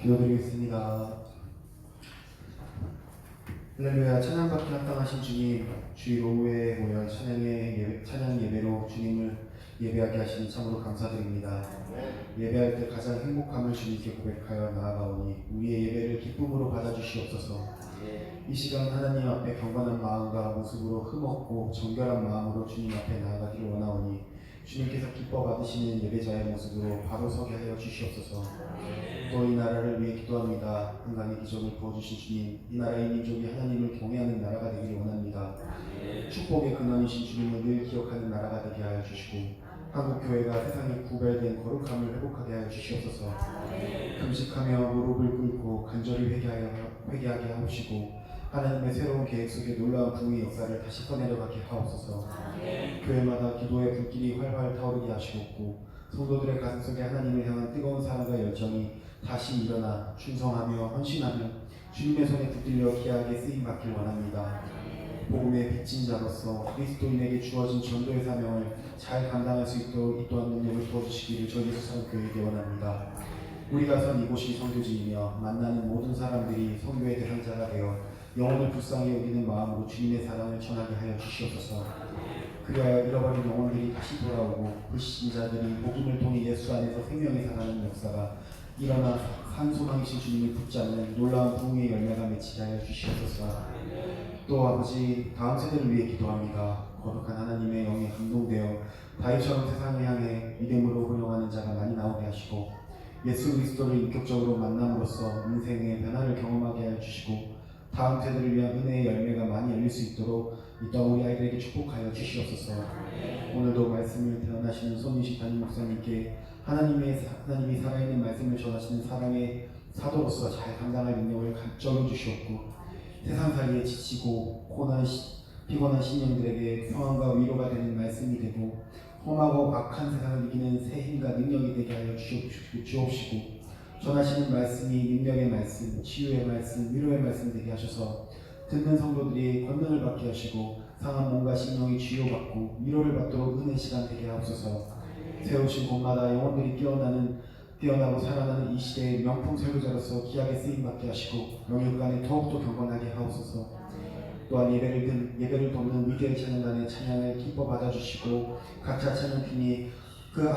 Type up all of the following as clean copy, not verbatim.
기도드리겠습니다. 할렐루야. 찬양받기 합당하신 주님, 주일 오후에 모여 찬양 예배로 주님을 예배하게 하시니 참으로 감사드립니다. 예배할 때 가장 행복함을 주님께 고백하여 나아가오니 우리의 예배를 기쁨으로 받아주시옵소서. 이 시간 하나님 앞에 경건한 마음과 모습으로 흠없고 정결한 마음으로 주님 앞에 나아가기를 원하오니 주님께서 기뻐 받으시는 예배자의 모습으로 바로 서게 하여 주시옵소서. 또 이 나라를 위해 기도합니다. 한간의 기적을 부어주신 주님, 이 나라의 민족이 하나님을 경외하는 나라가 되기를 원합니다. 축복의 근원이신 주님을 늘 기억하는 나라가 되게 하여 주시고 한국교회가 세상에 구별된 거룩함을 회복하게 하여 주시옵소서. 금식하며 무릎을 꿇고 간절히 회개하게 하옵시고 하나님의 새로운 계획 속에 놀라운 부흥의 역사를 다시 꺼내려가게 하옵소서. 교회마다 기도의 불길이 활활 타오르게 하시옵고 성도들의 가슴 속에 하나님을 향한 뜨거운 사랑과 열정이 다시 일어나 충성하며 헌신하며 주님의 손에 붙들려 귀하게 쓰임받길 원합니다. 복음의 빚진 자로서 그리스도인에게 주어진 전도의 사명을 잘 감당할 수 있도록 이 또한 능력을 부어주시기를 저희 예수사랑교회에게 원합니다. 우리가 선 이곳이 선교지이며 만나는 모든 사람들이 선교의 대상자가 되어 영혼을 불쌍히 여기는 마음으로 주님의 사랑을 전하게 하여 주시옵소서. 그리하여 잃어버린 영혼들이 다시 돌아오고 불신자들이 복음을 통해 예수 안에서 생명이 살아나는 역사가 일어나 한 소망이신 주님을 붙잡는 놀라운 부흥의 열매가 맺히게 하여 주시옵소서. 또 아버지, 다음 세대를 위해 기도합니다. 거룩한 하나님의 영에 감동되어 다윗처럼 세상을 향해 믿음으로 호령하는 자가 많이 나오게 하시고 예수 그리스도를 인격적으로 만남으로써 인생의 변화를 경험하게 하여 주시고 다음 세대를 위한 은혜의 열매가 많이 열릴 수 있도록 이 또한 우리 아이들에게 축복하여 주시옵소서. 오늘도 말씀을 대언하시는 손민식 담임 목사님께 하나님이 살아있는 말씀을 전하시는 사랑의 사도로서 잘 감당할 능력을 감춰 주시옵고 세상살이에 지치고 피곤한 신령들에게 평안과 위로가 되는 말씀이 되고 험하고 악한 세상을 이기는 새 힘과 능력이 되게 하여 주옵시고 전하시는 말씀이 능력의 말씀, 치유의 말씀, 위로의 말씀 되게 하셔서 듣는 성도들이 권능을 받게 하시고 상한 몸과 심령이 치유받고 위로를 받도록 은혜 시간 되게 하옵소서. 세우신 곳마다 영혼들이 뛰어나고 살아나는 이 시대의 명품 설교자로서 귀하게 쓰임받게 하시고 영육간에 더욱더 경건하게 하옵소서. 또한 예배를 돕는 위대한 찬양단의 찬양을 기뻐 받아주시고 각자 찬양팀이 그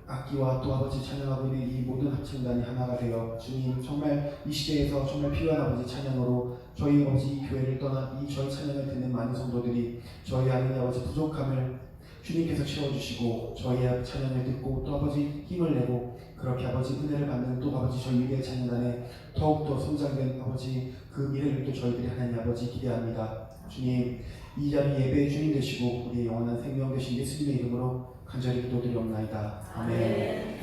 악기와 또 아버지 찬양하고 있는 이 모든 합창단이 하나가 되어 주님 정말 이 시대에서 정말 필요한 아버지 찬양으로 저희 아버지 이 교회를 떠나 저희 찬양을 듣는 많은 성도들이 저희 하나님 아버지 부족함을 주님께서 채워주시고 저희의 찬양을 듣고 또 아버지 힘을 내고 그렇게 아버지 은혜를 받는 또 아버지 저희 위대한 찬양단에 더욱더 성장된 아버지 그 미래를 또 저희들이 하나님 아버지 기대합니다. 주님 이 자리 예배의 주님 되시고 우리의 영원한 생명 되신 예수님의 이름으로 간절히 기도드리옵나이다. 아멘.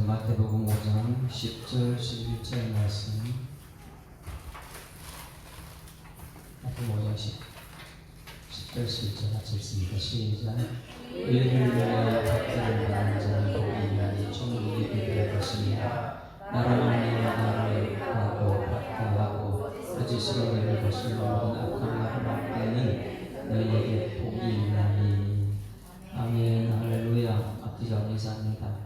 마태복음 5장 10절 11절 말씀. 마태복음 5장 10절 11절 같이 읽습니다. 시작. 의를 위하여 박해를 받는 자는 복이 있나니 천국이 그들의 것이니라. 나로 말미암아 나를 욕하고 박해하고 거짓으로 너를 거슬러 모든 악한 말을 할 때는 너희에게 복이 있나니. 아멘. 할렐루야. 앞뒤가 감사합니다.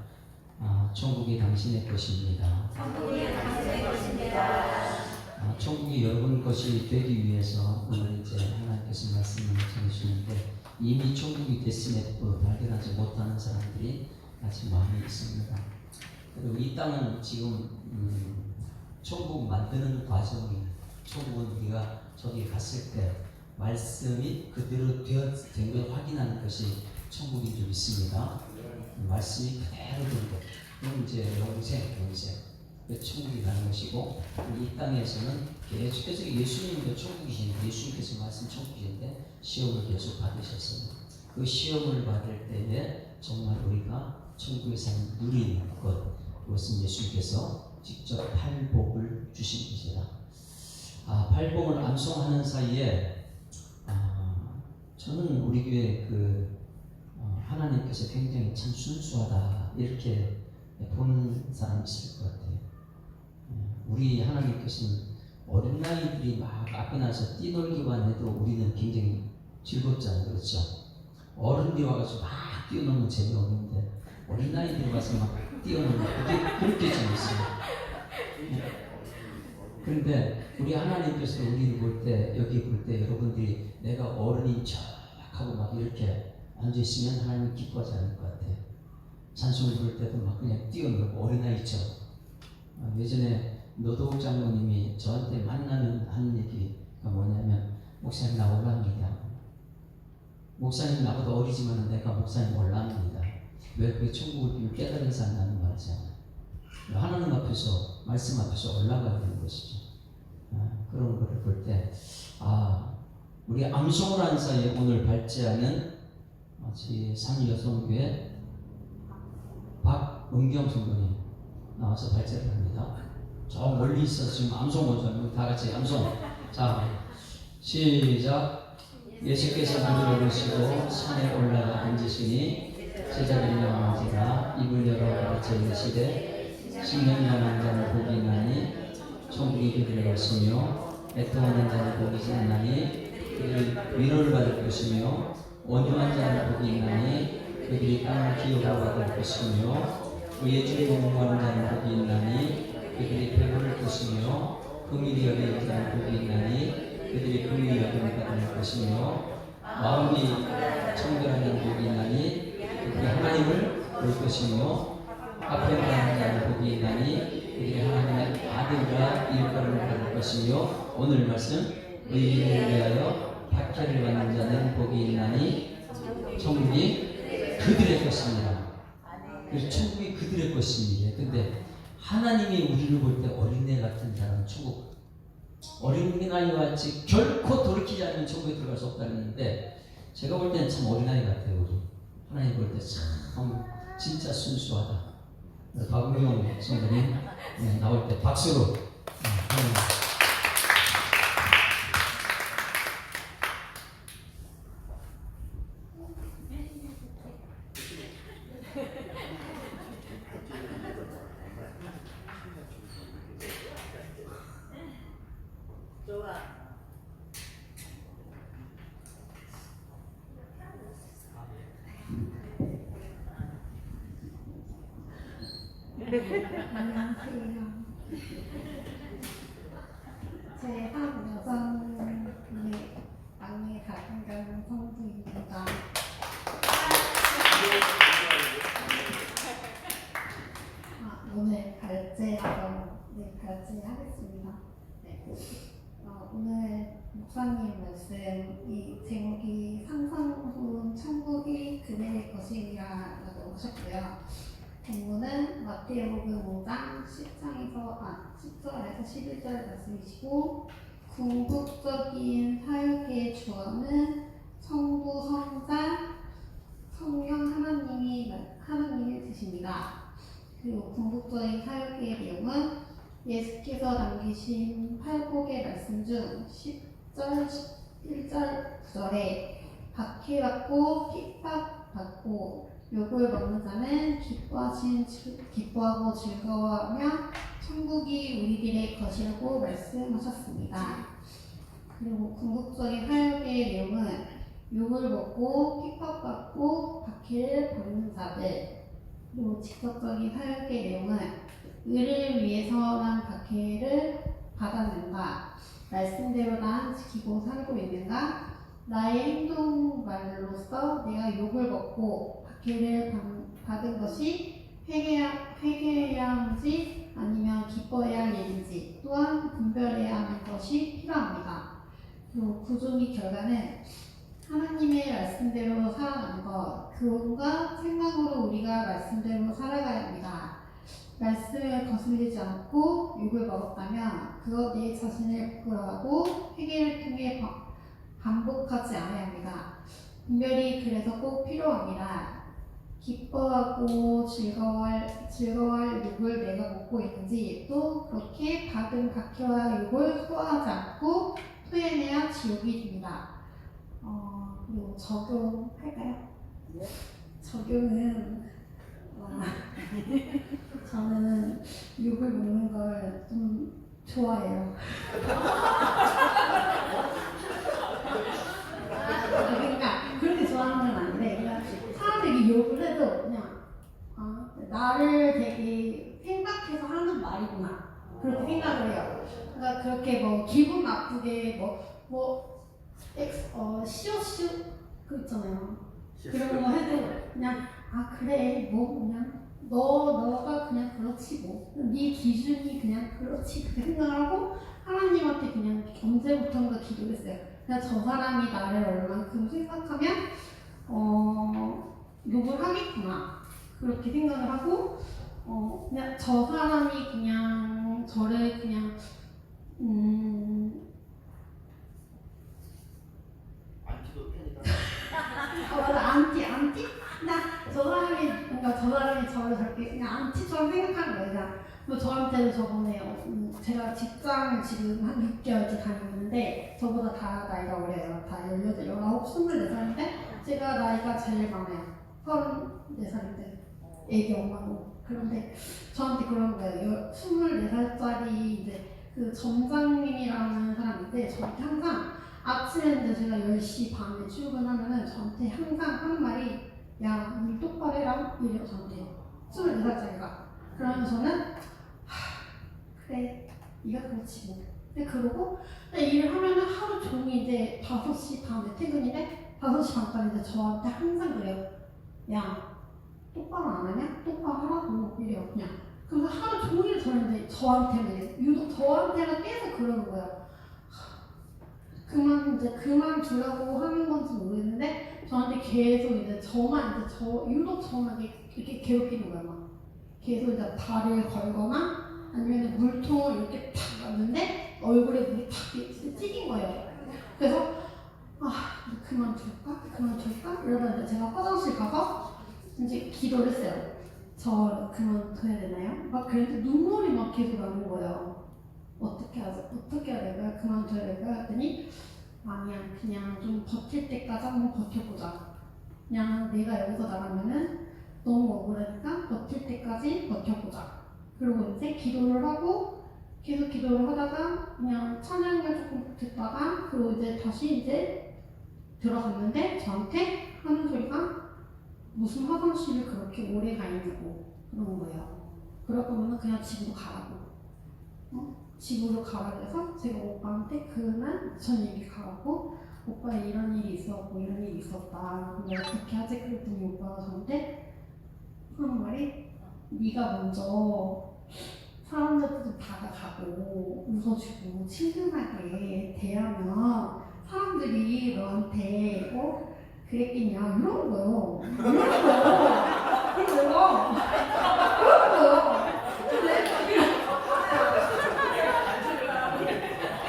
천국이 당신의 것입니다. 천국이 당신의 것입니다. 천국이 여러분 것이 되기 위해서 오늘 이제 하나님께서 말씀을 전해주시는데 이미 천국이 됐음에도 발견하지 못하는 사람들이 아직 많이 있습니다. 그리고 이 땅은 지금 천국 만드는 과정이에요. 천국은 우리가 저기 갔을 때 말씀이 그대로 된 걸 확인하는 것이 천국인 줄 믿습니다. 말씀이 그대로 된 것. 그럼 이제 영생. 천국이 가는 것이고 이 땅에서는 계속해서 예수님도 천국이신데 예수님께서 말씀 천국이신데 시험을 계속 받으셨어요. 그 시험을 받을 때에 정말 우리가 천국에서 누리는 것 그것은 예수님께서 직접 팔복을 주신 것이다. 발봉을 암송하는 사이에 저는 우리 교회 하나님께서 굉장히 참 순수하다 이렇게 보는 사람이 있을 것 같아요. 우리 하나님께서는 어린아이들이 막 앞에 나서 뛰놀기만 해도 우리는 굉장히 즐겁잖아요. 그렇죠? 어른들이 와가지고 막 뛰어놀면 재미없는데 어린아이들이 와서 막 뛰어놀면 그렇게 재밌어요. 그런데 우리 하나님께서 우리를 볼 때, 여기 볼 때 여러분들이 내가 어른인 척 하고 막 이렇게 앉아있으면 하나님 기뻐하지 않을 것 같아요. 찬송 부를 때도 막 그냥 뛰어놀고 어린아이처럼. 예전에 노도욱 장로님이 저한테 만나면 하는 얘기가 뭐냐면, 목사님 나 올라옵니다. 목사님 나보다 어리지만 내가 목사님 올라옵니다. 왜 그게 천국을 비면 깨달은 사람이 하는 말이잖아요. 하나님 앞에서, 말씀 앞에서 올라가야 되는 것이죠. 그런 거를 볼 때, 우리 암송을 하는 사이에 오늘 발제하는 제3여성교회 박은경 성도님 나와서 발제를 합니다. 저 멀리 있어서 지금 암송 먼저 다 같이 암송. 자, 시작. 예수께서 물을 오르시고 산에 올라가 앉으시니 제자들이 나온지라 입을 열어 가르쳐 이르시되 신령한 자는 복이 있나니 천국이 그들의 것이며 애통하는 자는 복이 있나니 그들이 위로를 받을 것이며 온유한 자는 복이 있나니 그들이 땅을 기업으로 받을 것이며 의의 주를 공부하는 자는 복이 있나니 그들이 배부를 것이며 긍휼히 여기는 자는 복이 있나니 그들이 긍휼히 여김을 받을 것이며 마음이 청결한 자는 복이 있나니 그들이 하나님을 볼 것이며 앞에 가는 자는 복이 있나니 그들이 하나님의 아들과 일거를 받을 것이며 오늘 말씀 의인을 위하여 박해를 받는 자는 복이 있나니 천국이 그들의 것입니다. 그래서 천국이 그들의 것입니다. 근데 하나님이 우리를 볼 때 어린애 같은 사람 천국 어린아이와 같이 결코 돌이키지 않으면 천국에 들어갈 수 없다는데 제가 볼 때는 참 어린아이 같아요. 우리 하나님 볼 때 참 진짜 순수하다. 박은경 성도님 나올 때 박수로 안녕하세요. 제3여성의 막내 박은경 성도입니다. 오늘 발제하겠습니다. 오늘 목사님 말씀 이 제목이 상상 후 천국이 그들의 것이라고 하셨고요. 본문은 마태복음 5장 10절에서 11절 말씀이시고 궁극적인 사역의 주어는 성부, 성자, 성령 하나님이 되십니다. 그리고 궁극적인 사역의 내용은 예수께서 남기신 팔복의 말씀 중 10절, 11절, 9절에 박해받고 핍박받고 욕을 먹는 자는 기뻐하고 즐거워하며 천국이 우리들의 것이라고 말씀하셨습니다. 그리고 궁극적인 사역의 내용은 욕을 먹고 핍박받고 박해를 받는 자들, 그리고 직접적인 사역의 내용은 의를 위해서만 박해를 받았는가, 말씀대로 난 지키고 살고 있는가, 나의 행동 말로써 내가 욕을 먹고 박해를 받은 것이 회개해야 하는지 아니면 기뻐해야 할 일인지 또한 분별해야 하는 것이 필요합니다. 그리고 구조의 결과는 하나님의 말씀대로 살아가는 것, 그것과 생각으로 우리가 말씀대로 살아가야 합니다. 말씀을 거슬리지 않고 욕을 먹었다면 그것 내 자신을 부끄러워하고 회개를 통해 반복하지 않아야 합니다. 분별이 그래서 꼭 필요합니다. 기뻐하고 즐거워할 욕을 내가 먹고 있는지 또 그렇게 받은 박해와 욕을 소화하지 않고 지옥이 됩니다. 그리고 적용할까요? 적용은 저는 욕을 먹는 걸 좀 좋아해요. 그러니까 그렇게 좋아하는 건 아닌데 그냥 사람들이 욕을 해도 그냥 나를 되게 생각해서 하는 말이구나 그렇게 생각을 해요. 그러니까 그렇게 뭐 기분 나쁘게 시오시오 그 있잖아요. 그런 거 해도 그냥 그래 뭐 그냥 너가 그냥 그렇지 뭐 네 기준이 그냥 그렇지 그렇게 생각하고 하나님한테 그냥 언제부턴가 기도했어요. 그냥 저 사람이 나를 얼만큼 생각하면 욕을 하겠구나 그렇게 생각을 하고 그냥 저 사람이 그냥 저를 그냥 안티도 팬이다. 맞아 안티 나 저 사람이 저를 저렇게 그냥 안티처럼 생각하는 거예요. 그냥 뭐 저한테는 저번에 제가 직장을 지금 한 6개월째 다니고 있는데 저보다 다 나이가 어려요. 다 18, 19, 24살인데 제가 나이가 제일 많아요. 34살인데 애기 엄마고 그런데 저한테 그런 거예요. 24살짜리 이제 그 점장님이라는 사람인데 저한테 항상 아침에 제가 10시 반에 출근하면은 저한테 항상 하는 말이 야, 일 똑바로 해라 이래요 저한테 24살짜리가. 그러면 저는 그래 네가 그렇지 뭐. 근데 그러고 일을 하면은 하루 종일 이제 5시 반에 퇴근인데 5시 반까지 이제 저한테 항상 그래요. 야 똑바로 안 하냐? 똑바로 하라고 이래요 그냥. 그래서 하루 종일 저는 이제 저한테만 이래요. 유독 저한테만 계속 그러는 거예요. 그만 두라고 하는 건지 모르겠는데 저한테 계속 이제 유독 저만 이렇게 괴롭히는 거예요. 막 계속 이제 발을 걸거나 아니면 물통을 이렇게 탁 놨는데 얼굴에 물이 탁 찌긴 거예요. 그래서 그만둘까 이러다 이제 제가 화장실 가서 이제 기도를 했어요. 저 그만둬야 되나요? 막 그랬는데 눈물이 막 계속 나는 거예요. 어떻게 해야 될까요? 그만둬야 될까요? 했더니 아니야 그냥 좀 버틸 때까지 한번 버텨보자. 그냥 내가 여기서 나가면은 너무 억울하니까 버틸 때까지 버텨보자. 그리고 이제 기도를 하고 계속 기도를 하다가 그냥 찬양을 조금 듣다가 그리고 이제 다시 이제 들어갔는데 저한테 하는 소리가 무슨 화장실을 그렇게 오래 가 있냐고 그러는 거예요. 그럴 거면 그냥 집으로 가라고. 집으로 가라고 해서 제가 오빠한테 그날 저녁에 가라고 오빠 이런 일이 있었고 이런 일이 있었다. 근데 어떻게 하지? 그랬더니 오빠가 저한테 하는 말이 네가 먼저 사람들도 좀 다가가고 웃어주고 친근하게 대하면 사람들이 너한테 그랬겠냐 이러는 거예요.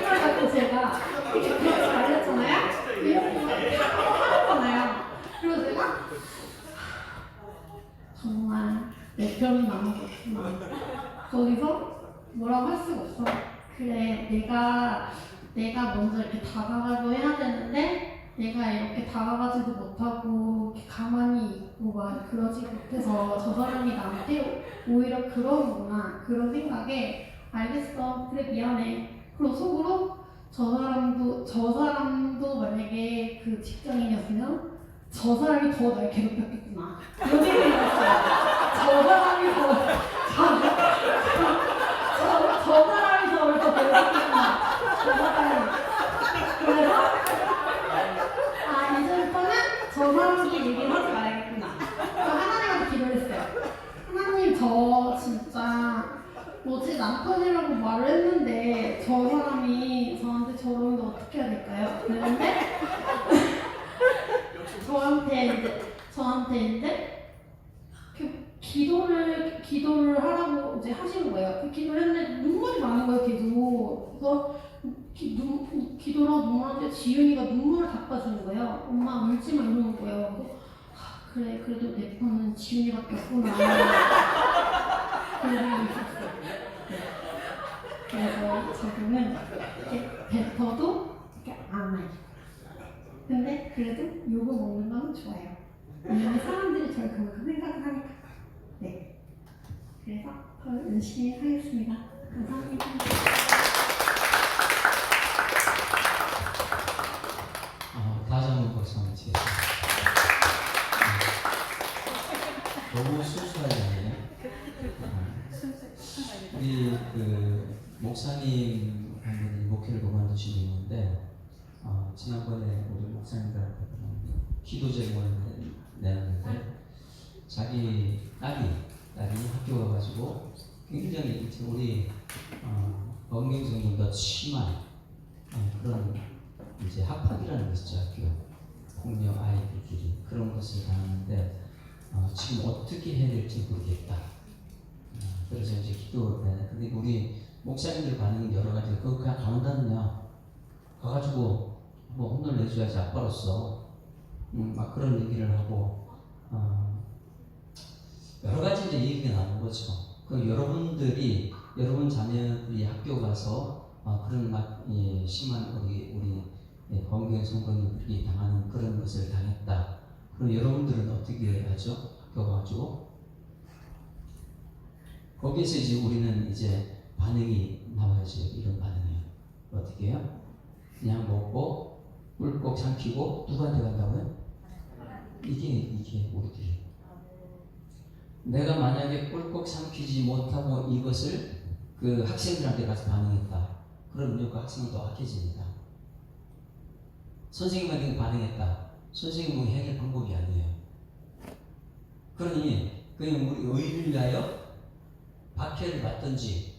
그래가지고 제가 이렇게 말했잖아요. 이렇게 하잖아요. 그리고 제가 정말 내 편이 남았구나. 거기서 뭐라고 할 수가 없어. 그래 내가 먼저 이렇게 다가가고 해야 되는데 내가 이렇게 다가가지도 못하고 이렇게 가만히 있고 막 그러지 못해서 저 사람이 나한테 오히려 그러는구나 그런 생각에 알겠어 그래 미안해. 그리고 속으로 저 사람도 만약에 그 직장인이었으면 저 사람이 더 날 괴롭혔겠구나 이런 생각이 들었어요. 저 사람이 저를 더 괴롭혔구나. 그래서 이제부터는 저 사람한테 얘기를 하지 말아야겠구나. 하나님한테 기도를 했어요. 하나님 저 진짜 뭐지 남편이라고 말을 했는데 저 사람이 저한테 저러는데 어떻게 해야 될까요? 그랬는데 저한테 이제 기도를 하라고 이제 하시는 거예요. 그 기도를 했는데 눈물이 나는 거예요 계속. 그래서 기도랑 눈물한테 지윤이가 눈물을 닦아주는 거예요. 엄마 울지마 이러는 거예요. 그래 그래도 내 편은 지윤이밖에 없구나. 그런 생각이 있었어요. 그래서 지금은 이렇게 뱉어도 이렇게 안 해요. 근데 그래도 욕을 먹는 건 좋아요. 왜냐면 사람들이 저를 그만큼 생각을 하니까. 네. 그래서 더 열심히 하겠습니다. 감사합니다. 다시 한번 박수 한번 치겠습니다. 너무 순수하지 않아요? 우리 그 목사님 한 분이 목회를 그만두신 이유인데 지난번에 우리 목사님들한테 기도 제목을 내놨는데 자기 딸이 학교 가가지고 굉장히 이제 우리 원경성보다 심한 그런 이제 학폭이라는 것이죠. 학교 폭력 아이들끼리 그런 것을 당하는데 지금 어떻게 해야 될지 모르겠다. 그래서 이제 근데 우리 목사님들 반응이 여러 가지. 그거 그냥 가만다느냐 가가지고 뭐 혼돈내줘야지 아빠로서 막 그런 얘기를 하고 여러 가지 이제 얘기가 나오는 거죠. 그 여러분 자녀들이 학교 가서 그런 심한 우리 범경 성도님들이 당하는 그런 것을 당했다. 그럼 여러분들은 어떻게 하죠? 학교 가가지고 거기에서 이제 우리는 이제 반응이 나와야죠. 이런 반응이에요. 어떻게 해요? 그냥 먹고 꿀꺽 삼키고 누구한테 간다고요? 이게 우리들이. 내가 만약에 꿀꺽 삼키지 못하고 이것을 그 학생들한테 가서 반응했다. 그러면 그 학생은 더 악해집니다. 선생님한테 반응했다. 선생님은 해결 방법이 아니에요. 그러니 그냥 우리 의를 위하여 박해를 받든지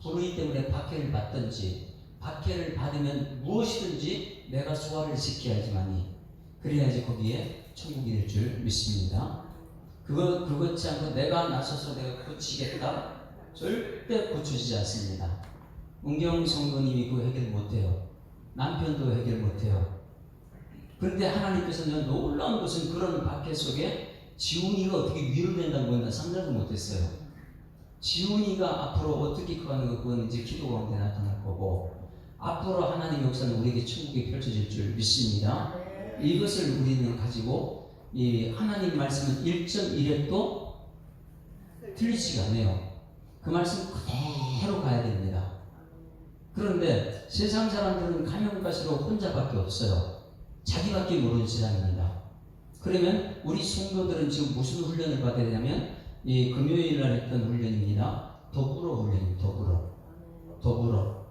불의 때문에 박해를 받든지 박해를 받으면 무엇이든지 내가 소화를 시켜야지만이 그래야지 거기에 천국이 될 줄 믿습니다. 그렇지 않고 내가 나서서 내가 고치겠다 절대 고쳐지지 않습니다. 은경 성도님이 그거 해결 못해요. 남편도 해결 못해요. 그런데 하나님께서는 놀라운 것은 그런 박해 속에 지훈이가 어떻게 위로 된다는 건 상상도 못했어요. 지훈이가 앞으로 어떻게 커가는 거 그건 이제 기도 가운데 나타날 거고 앞으로 하나님의 역사는 우리에게 천국이 펼쳐질 줄 믿습니다. 이것을 우리는 가지고 이 하나님 말씀은 1.1획도 틀리지가 않아요. 그 말씀 그대로 가야 됩니다. 그런데 세상 사람들은 가면 갈수록 혼자밖에 없어요. 자기밖에 모르는 세상입니다. 그러면 우리 성도들은 지금 무슨 훈련을 받아야 되냐면 이 금요일 날 했던 훈련입니다. 더불어 훈련입니다. 더불어.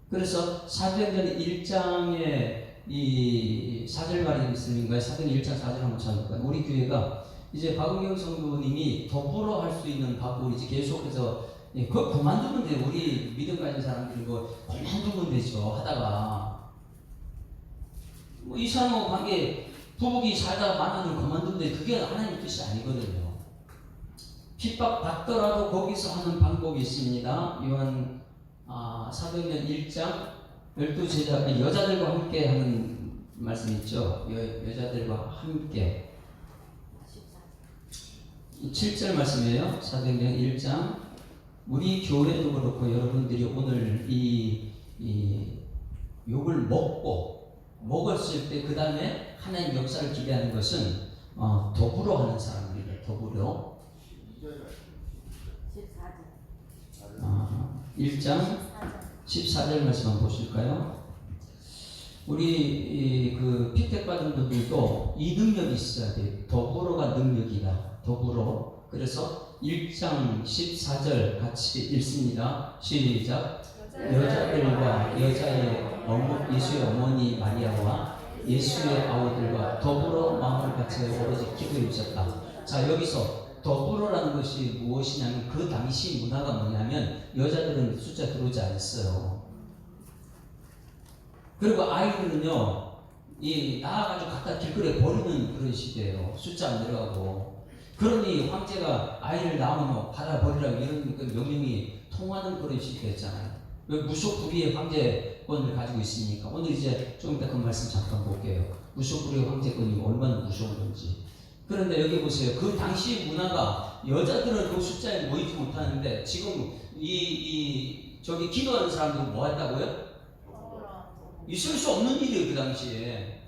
그래서 사도행전 1장에 이 4절 말씀인가요? 사도행전 1장 4절 한번 찾아볼까요? 우리 교회가 이제 박은경 성도님이 더불어 할 수 있는 방법을 이제 계속해서 그거 그만두면 돼요. 우리 믿음 가진 사람들이 뭐 그만두면 되죠. 하다가 뭐 이 사람하고 관계 부부기 살다가 만나면 그만두면 돼. 그게 하나님의 뜻이 아니거든요. 핍박 받더라도 거기서 하는 방법이 있습니다. 요한 사도행전 1장 12제자 여자들과 함께 하는 말씀 있죠. 여자들과 함께 7절 말씀이에요. 사도행전 1장 우리 교회도 그렇고 여러분들이 오늘 이 욕을 먹었을 때 그 다음에 하나님 역사를 기대하는 것은 더불어 하는 사람들이에요. 더불어 1장 14절 말씀 한번 보실까요? 우리 그 피택받은 분들도 이 능력이 있어야 돼요. 더불어가 능력이다. 더불어. 그래서 1장 14절 같이 읽습니다. 시작. 여자들과 예수의 어머니 마리아와 예수의 아우들과 더불어 마음을 같이 오로지 기도해 주셨다. 자, 여기서 더불어라는 것이 무엇이냐면 그 당시 문화가 뭐냐면 여자들은 숫자 들어오지 않았어요. 그리고 아이들은요 나와가지고 갖다 길거리에 버리는 그런 시대예요. 숫자 안 들어가고. 그러니 황제가 아이를 낳으면 받아버리라고 이런 명령이 통하는 그런 시대였잖아요. 왜 무속부리의 황제권을 가지고 있으니까. 오늘 이제 좀 이따 그 말씀 잠깐 볼게요. 무속부리의 황제권이 얼마나 무서운 건지. 그런데 여기 보세요. 그 당시 문화가 여자들은 그 숫자에 모이지 못하는데 지금 저기 기도하는 사람들은 뭐 했다고요? 있을 수 없는 일이에요, 그 당시에.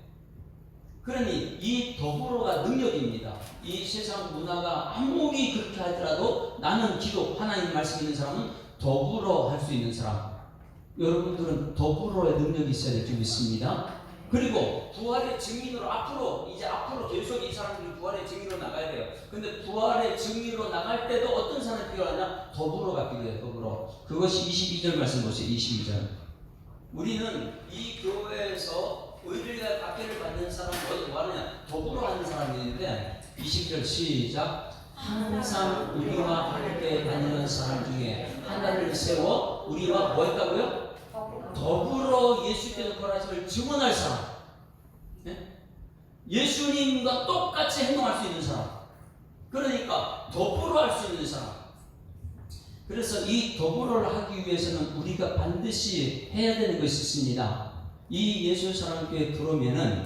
그러니 이 더불어가 능력입니다. 이 세상 문화가 아무리 그렇게 하더라도 나는 기도, 하나님 말씀 있는 사람은 더불어 할 수 있는 사람. 여러분들은 더불어의 능력이 있어야 될 줄 믿습니다. 그리고 부활의 증인으로 앞으로 계속 이 사람들이 부활의 증인으로 나가야 돼요. 근데 부활의 증인으로 나갈 때도 어떤 사람이 필요하냐? 더불어가 필요해요. 더불어. 그것이 22절 말씀 보세요. 22절. 우리는 이 교회에서 의를 박해를 받는 사람은 뭐 하느냐? 더불어 하는 사람이 있는데 20절 시작. 항상 우리와 함께 다니는 사람 중에 하나를 세워 우리와 뭐 했다고요? 더불어 예수께서 거하심을 증언할 사람. 네? 예수님과 똑같이 행동할 수 있는 사람. 그러니까 더불어 할 수 있는 사람. 그래서 이 더불어를 하기 위해서는 우리가 반드시 해야 되는 것이 있습니다. 이 예수사랑교회 들어오면은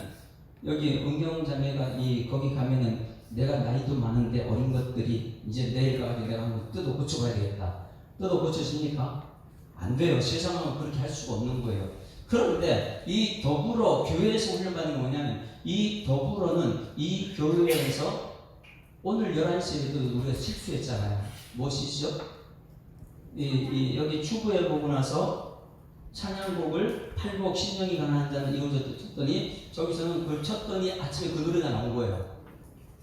여기 은경자매가 거기 가면은 내가 나이도 많은데 어린 것들이 이제 내일 가서 내가 한번 뜯어 고쳐봐야 되겠다. 뜯어 고쳐집니까? 안 돼요. 세상은 그렇게 할 수가 없는 거예요. 그런데 이 더불어 교회에서 훈련받는 게 뭐냐면 이 더불어는 이 교회에서 오늘 11시에도 우리가 실수했잖아요. 무엇이죠? 여기 추구해 보고 나서 찬양곡을 팔복 신령이 가난한 자는 이곳에 쳤더니 저기서는 그걸 쳤더니 아침에 그 노래가 나온 거예요.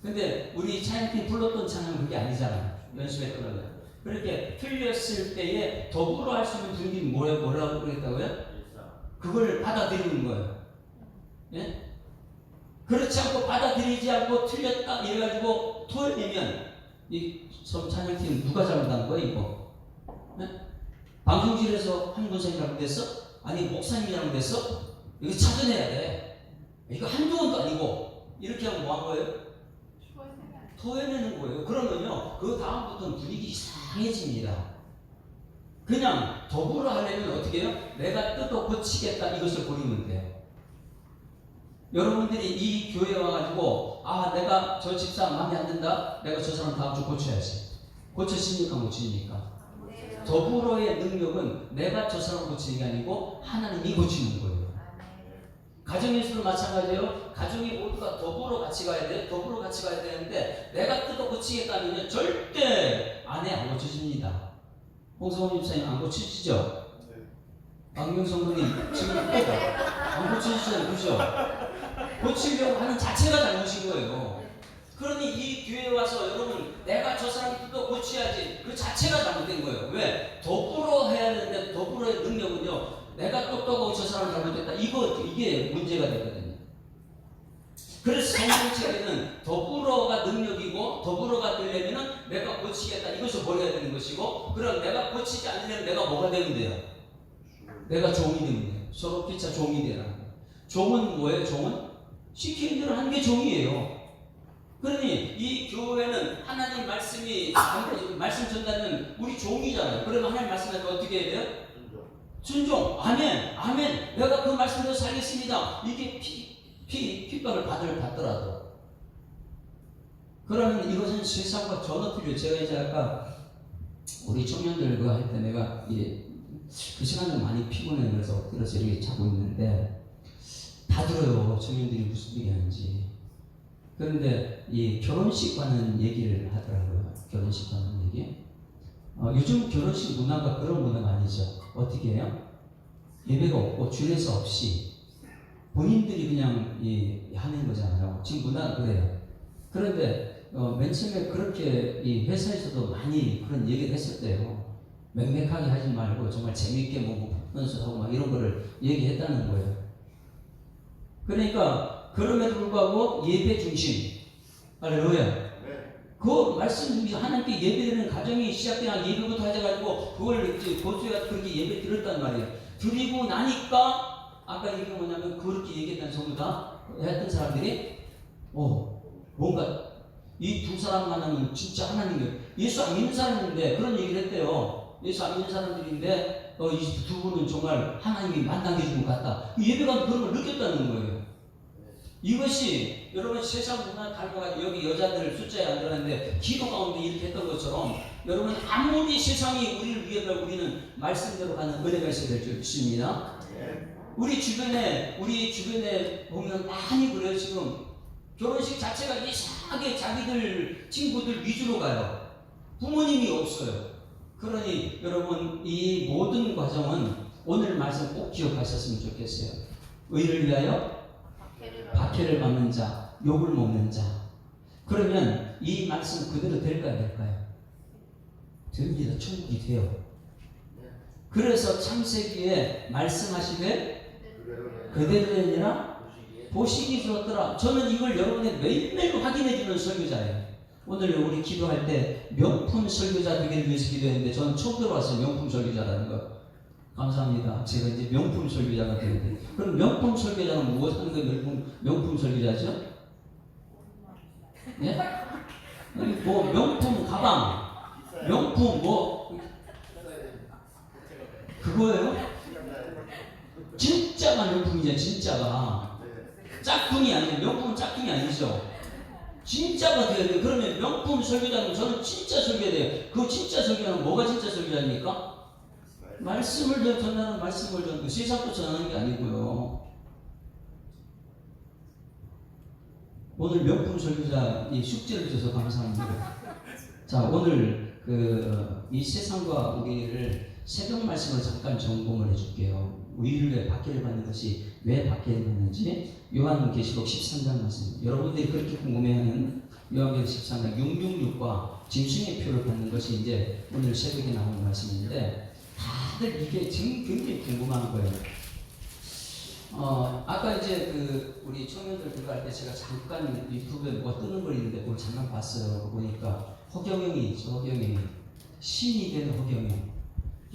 근데 우리 찬양팀 불렀던 찬양은 그게 아니잖아요. 연습했던 거예요. 그렇게 틀렸을 때에 더불어 할 수 있는 분위기는 뭐라고 그러겠다고요? 그걸 받아들이는 거예요. 예? 그렇지 않고 받아들이지 않고 틀렸다 이래가지고 토해내면 이 찬양팀 누가 잘못한 거예요 이거? 예? 방송실에서 한 권사님 잘못했어? 아니 목사님이 잘못했어? 이거 찾아내야 돼. 이거 한두 번도 아니고 이렇게 하면 뭐 한 거예요? 토해내는 거예요. 그러면요 그 다음부터는 분위기 이상해집니다. 그냥 더불어 하려면 어떻게 해요? 내가 뜯어 고치겠다 이것을 버리면 돼요. 여러분들이 이 교회에 와가지고 내가 저 집사 마음에 안 든다. 내가 저 사람 다음 주 고쳐야지. 고쳐집니까 못 고칩니까? 더불어의 능력은 내가 저 사람 고치는 게 아니고 하나님이 고치는 거예요. 가정에서도 마찬가지예요. 가정이 모두가 더불어 같이 가야 돼. 더불어 같이 가야 되는데 내가 뜯어 고치겠다면 절대 아내 안 고쳐집니다. 홍성훈 집사님 안 고치시죠? 박명 성도님 지금 안 고치시잖아요. 그죠? 고치려고 하는 자체가 잘못인 거예요. 그러니 이 교회에 와서 여러분 내가 저 사람 뜯어 고쳐야지 그 자체가 잘못된 거예요. 왜? 더불어 해야 되는데 더불어의 능력은요. 내가 똑똑하고 저 사람 잘못했다. 이게 문제가 되거든요. 그래서 성경책에는 더불어가 능력이고 더불어가 되려면 내가 고치겠다. 이것을 버려야 되는 것이고 그럼 내가 고치지 않으려면 내가 뭐가 되면 돼요? 내가 종이 되면 돼요. 서로 피차 종이 되라. 종은 뭐예요? 종은? 시키는 대로 하는 게 종이에요. 그러니 이 교회는 하나님 말씀이 말씀 전달은 우리 종이잖아요. 그러면 하나님 말씀을 어떻게 해야 돼요? 순종. 아멘. 아멘. 내가 그 말씀대로 살겠습니다. 이게 핍박을 받더라도. 그러면 이것은 세상과 전혀 필요해요. 제가 이제 아까 우리 청년들과 할 때 내가 그 시간에 많이 피곤해. 그래서 이렇게 자고 있는데 다 들어요. 청년들이 무슨 얘기 하는지. 그런데 이 결혼식과는 얘기를 하더라고요. 결혼식과는 얘기. 요즘 결혼식 문화가 그런 문화가 아니죠. 어떻게 해요? 예배가 없고 주례서 없이 본인들이 그냥 하는 거잖아요. 지금 문화가 그래요. 그런데 맨 처음에 그렇게 이 회사에서도 많이 그런 얘기를 했었대요. 맹맥하게 하지 말고 정말 재밌게 연수하고 막 이런 거를 얘기했다는 거예요. 그러니까 그럼에도 불구하고 예배 중심. 할렐루야. 그 말씀 중심 하나님께 예배드리는 가정이 시작되나 예배부터 하셔가지고 그걸 이제 고수가 그렇게 예배 드렸단 말이에요. 드리고 나니까 아까 얘기가 뭐냐면 그렇게 얘기했던 전부 다 했던 사람들이 뭔가 이 두 사람 만나면 진짜 하나님을 예수 안 믿는 사람인데 그런 얘기를 했대요. 예수 안 믿는 사람들인데 이 두 분은 정말 하나님이 만나게 해준 것 같다. 예배가 그런 걸 느꼈다는 거예요. 이것이 여러분 세상 문화 닮아가지고 여기 여자들 숫자에 안 들어갔는데 기도 가운데 이렇게 했던 것처럼 여러분 아무리 세상이 우리를 위해 우리는 말씀대로 가는 은혜가 있어야 될 줄 믿습니다. 우리 주변에 보면 많이 그래요. 지금 결혼식 자체가 이상하게 자기들 친구들 위주로 가요. 부모님이 없어요. 그러니 여러분 이 모든 과정은 오늘 말씀 꼭 기억하셨으면 좋겠어요. 의를 위하여 박해를 받는 자, 욕을 먹는 자. 그러면 이 말씀 그대로 될까요? 될까요? 됩니다. 천국이 돼요. 그래서 창세기에 말씀하시되 그대로 되니라 보시기 좋았더라. 저는 이걸 여러분의 매일매일 확인해 주는 설교자예요. 오늘 우리 기도할 때 명품 설교자 되기를 위해서 기도했는데 저는 처음 들어왔어요. 명품 설교자라는 거. 감사합니다. 제가 이제 명품 설교자가 되는데 그럼 명품 설교자는 무엇 하는 게 명품 설교자죠? 예? 뭐 명품 가방, 명품 뭐 그거예요? 진짜가 명품이죠. 진짜가 짝퉁이 아니에요. 명품은 짝퉁이 아니죠. 진짜가 돼야 돼요. 그러면 명품 설교자는 저는 진짜 설교돼요. 그 진짜 설교는 뭐가 진짜 설교자입니까? 말씀을 전하는 말씀을 전하는 세상도 전하는 게 아니고요. 오늘 명품 설교자 이 숙제를 줘서 감사합니다. 자, 오늘 이 세상과 우리를 새벽 말씀을 잠깐 점검을 해줄게요. 의를 위해 박해를 받는 것이 왜 박해를 받는지 요한계시록 13장 말씀. 여러분들이 그렇게 궁금해하는 요한계시록 13장 666과 짐승의 표를 받는 것이 이제 오늘 새벽에 나온 말씀인데 다들 이게 지금 굉장히 궁금한 거예요. 아까 이제 우리 청년들 그거 할 때 제가 잠깐 유튜브에 뭐 뜨는 거 있는데 그걸 잠깐 봤어요. 보니까 허경영이 있죠. 허경영이 신이 된 허경영.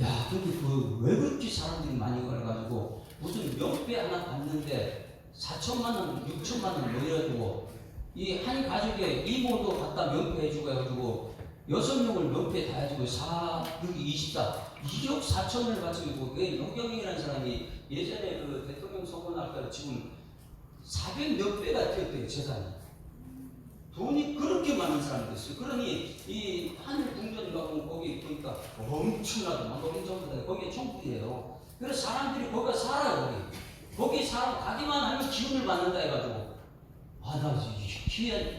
야, 근데 왜 그렇게 사람들이 많이 가가지고 무슨 명패 하나 받는데 4천만 원, 6천만 원 뭐 이래가지고 이 한 가족에 이모도 갖다 명패 해주고 해가지고 6명을 명패 다 해주고 4, 2억 4천을 가지고 그 허경영이라는 사람이 예전에 그 대통령 선거 날 때 지금 400몇 배가 뛰었대요. 재산이. 돈이 그렇게 많은 사람도 있어요. 그러니 이 하늘 궁전 가보면 거기 보니까 엄청나더만 엄청나다. 거기에 천국이에요. 그래서 사람들이 거기가 살아요. 거기 사람 가기만 하면 기운을 받는다 해가지고 나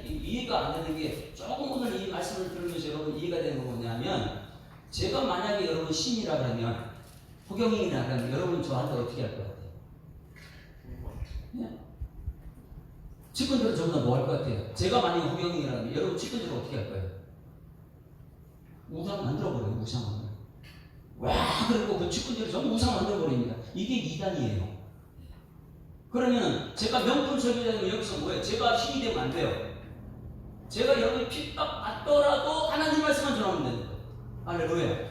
이해가 안 되는 게 조금 오늘 이 말씀을 들으면서 여러분 이해가 되는 거 뭐냐면 제가 만약에 여러분 신이라 그러면 허경영이라 그러면 여러분 저한테 어떻게 할 것 같아요? 예? 직원들은 전부 다 뭐 할 것 같아요? 제가 만약에 허경영이라면 여러분 직원들은 어떻게 할 거예요? 우상 만들어버려요. 우상을. 와, 그리고 그 직원들이 전부 우상 만들어버립니다. 이게 이단이에요. 그러면 제가 명품 설교자면 여기서 뭐예요? 제가 신이 되면 안 돼요. 제가 여러분이 핍박받더라도 하나님 말씀만 전하면 되는 거예요. 할렐루야.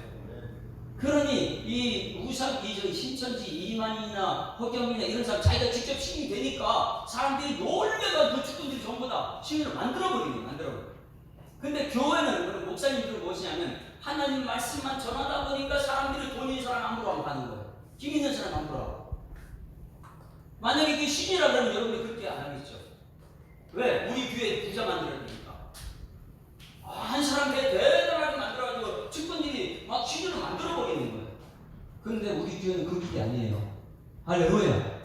그러니 이 우상, 신천지, 이만희나 허경이나 이런 사람 자기가 직접 신이 되니까 사람들이 놀래가 그 축구들이 전부 다 신을 만들어버리는. 근데 교회는 목사님들은 무엇이냐면 하나님 말씀만 전하다 보니까 사람들이 돈 있는 사람 함부로 안 가는 거예요. 힘 있는 사람 함부로 하고. 만약에 이게 신이라 그러면 여러분이 그렇게 안 하겠죠. 왜? 우리 교회 부자 만들어야 되니까. 한 사람 대단하게 만들어가지고 직분들이 막 신을 만들어버리는 거예요. 근데 우리 교회는 그 길이 아니에요. 할렐루야.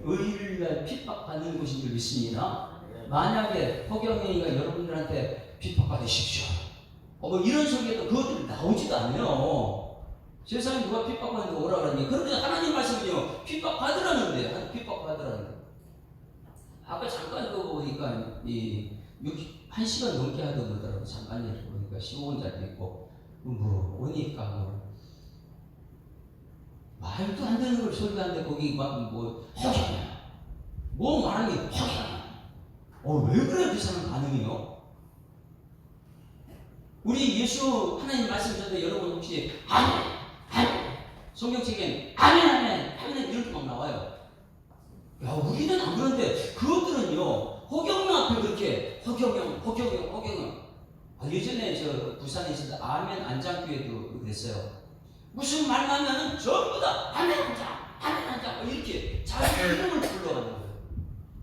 의를 위하여 핍박받는 곳인 줄 믿습니다. 만약에 허경영이가 여러분들한테 핍박받으십시오. 뭐 이런 소리에도 그것들이 나오지도 않아요. 세상에 누가 핍박받는데 오라 그러니. 그런데 하나님 말씀은요, 핍박받으라는데, 핍박받으라는데. 아까 잠깐 그거 보니까, 1시간 넘게 하던 거더라고. 잠깐 얘기 보니까 15분짜리 있고, 오니까 말도 안 되는 걸 소리하는데, 거기 허경이야. 뭐 말하니, 허경이야. 왜 그래, 그 사람 반응이요? 우리 예수 하나님 말씀 전에 여러분 혹시 아멘 성경책엔 아멘 이렇게 막 나와요. 야, 우리는 안 그런데 그것들은요 허경영 앞에 그렇게 허경영 예전에 저 부산에 있을 때 아멘 안장교회도 그랬어요. 무슨 말 나면은 전부 다 아멘 안장 이렇게 자기 이름을 불러가는 거예요.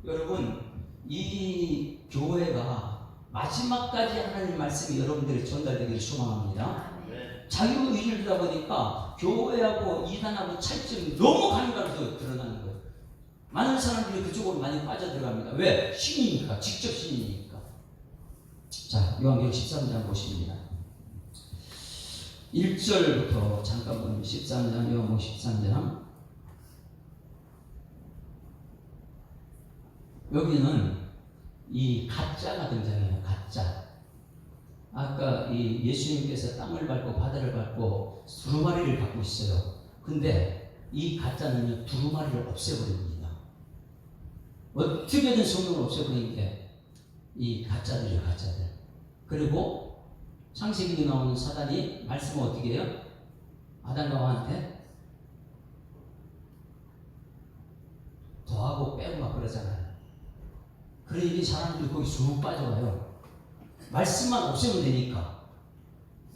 여러분 이 교회가 마지막까지 하나님 말씀이 여러분들이 전달되기를 소망합니다. 자유의지를 하다 보니까 교회하고 이단하고 차이점이 너무 가능하게 드러나는 거예요. 많은 사람들이 그쪽으로 많이 빠져들어갑니다. 왜? 신이니까, 직접 신이니까. 자, 요한계시록 13장 보십니다. 1절부터 잠깐 보면 13장, 요한계시록 13장. 여기는 이 가짜가 등장해요. 가짜. 아까 이 예수님께서 땅을 밟고 바다를 밟고 두루마리를 갖고 있어요. 근데 이 가짜는요, 두루마리를 없애버립니다. 어떻게든 성경을 없애버리는 게 이 가짜들이에요, 가짜들. 그리고 창세기에 나오는 사단이 말씀을 어떻게 해요? 아담과 하와한테 더하고 빼고 막 그러잖아요. 그러니 사람들이 거기 쑥 빠져가요. 말씀만 없애면 되니까.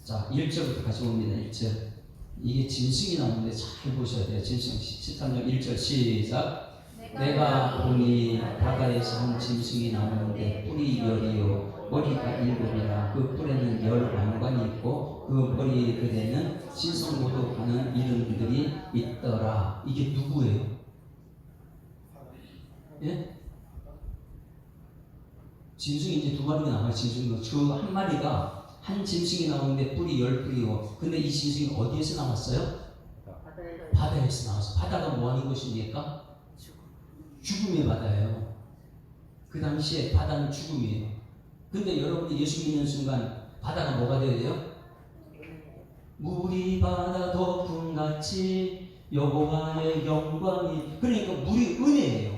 자, 1절부터 같이 봅니다. 1절. 이게 짐승이 나오는데 잘 보셔야 돼요. 짐승 13장 1절 시작. 내가 보니 바다에서 한 짐승이 나오는데 뿔이 10이요 머리가 7이라 그 뿔에는 10왕관이 있고 그 머리 그대는 신성모도 하는 이름들이 있더라. 이게 누구예요? 예? 짐승이 이제 두 마리가 나와요. 짐승이 그 한 마리가 한 짐승이 나오는데 뿔이 10뿔이고 근데 이 짐승이 어디에서 나왔어요? 바다에서 나왔어요. 바다가 뭐 하는 것입니까? 죽음의 바다예요. 그 당시에 바다는 죽음이에요. 근데 여러분이 예수 믿는 순간 바다가 뭐가 되어야 돼요? 물이 바다 덮음같이 여호와의 영광이. 그러니까 물이 은혜예요.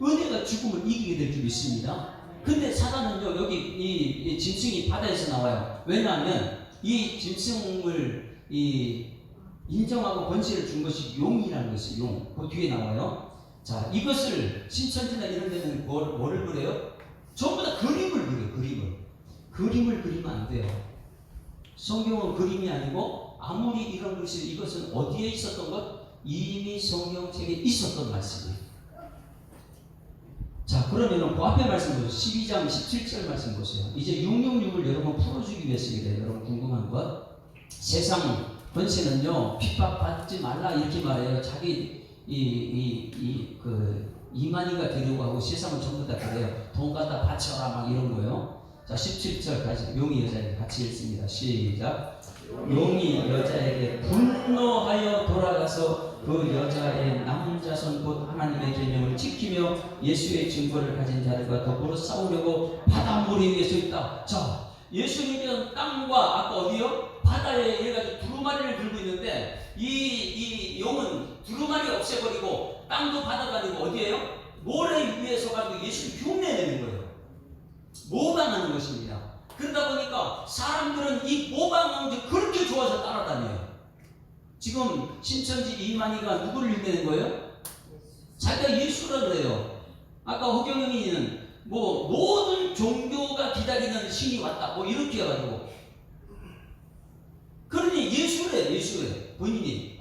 은혜가 죽음을 이기게 될 줄 믿습니다. 근데 사단은요, 여기 이 짐승이 바다에서 나와요. 왜냐하면 이 짐승을 인정하고 권세를 준 것이 용이라는 것이 용. 그 뒤에 나와요. 자, 이것을 신천지나 이런 데는 뭐를 그래요? 전부 다 그림을 그려요. 그림을 그리면 안 돼요. 성경은 그림이 아니고 아무리 이런 것이 이것은 어디에 있었던 것? 이미 성경책에 있었던 말씀이에요. 자, 그러면 그 앞에 말씀 보세요. 12장 17절 말씀 보세요. 이제 666을 여러분 풀어주기 위해서 이래요. 여러분 궁금한 것. 세상 권세는요, 핍박받지 말라 이렇게 말해요. 자기 이만희가 되려고 하고 세상은 전부 다 그래요. 돈 갖다 바쳐라 막 이런 거요. 자, 17절까지 용이 여자에게 같이 읽습니다. 시작. 용이 여자에게 분노하여 돌아가서 그 여자의 남은 자손 곧 하나님의 계명을 지키며 예수의 증거를 가진 자들과 더불어 싸우려고 바닷물에 위에 서 있다. 자, 예수님은 땅과 아까 어디요? 바다에 해가지고 두루마리를 들고 있는데 이 용은 두루마리 없애버리고 땅도 바다가 아니고 어디에요? 모래 위에 서가지고 예수를 흉내내는 거예요. 모방하는 것입니다. 그러다 보니까 사람들은 이 모방하는 게 그렇게 좋아서 따라다녀요. 지금 신천지 이만희가 누구를 흉내낸 거예요? 자기가 예수라 그래요. 아까 허경영이는 뭐 모든 종교가 기다리는 신이 왔다 뭐 이렇게 해가지고 그러니 예수래 본인이.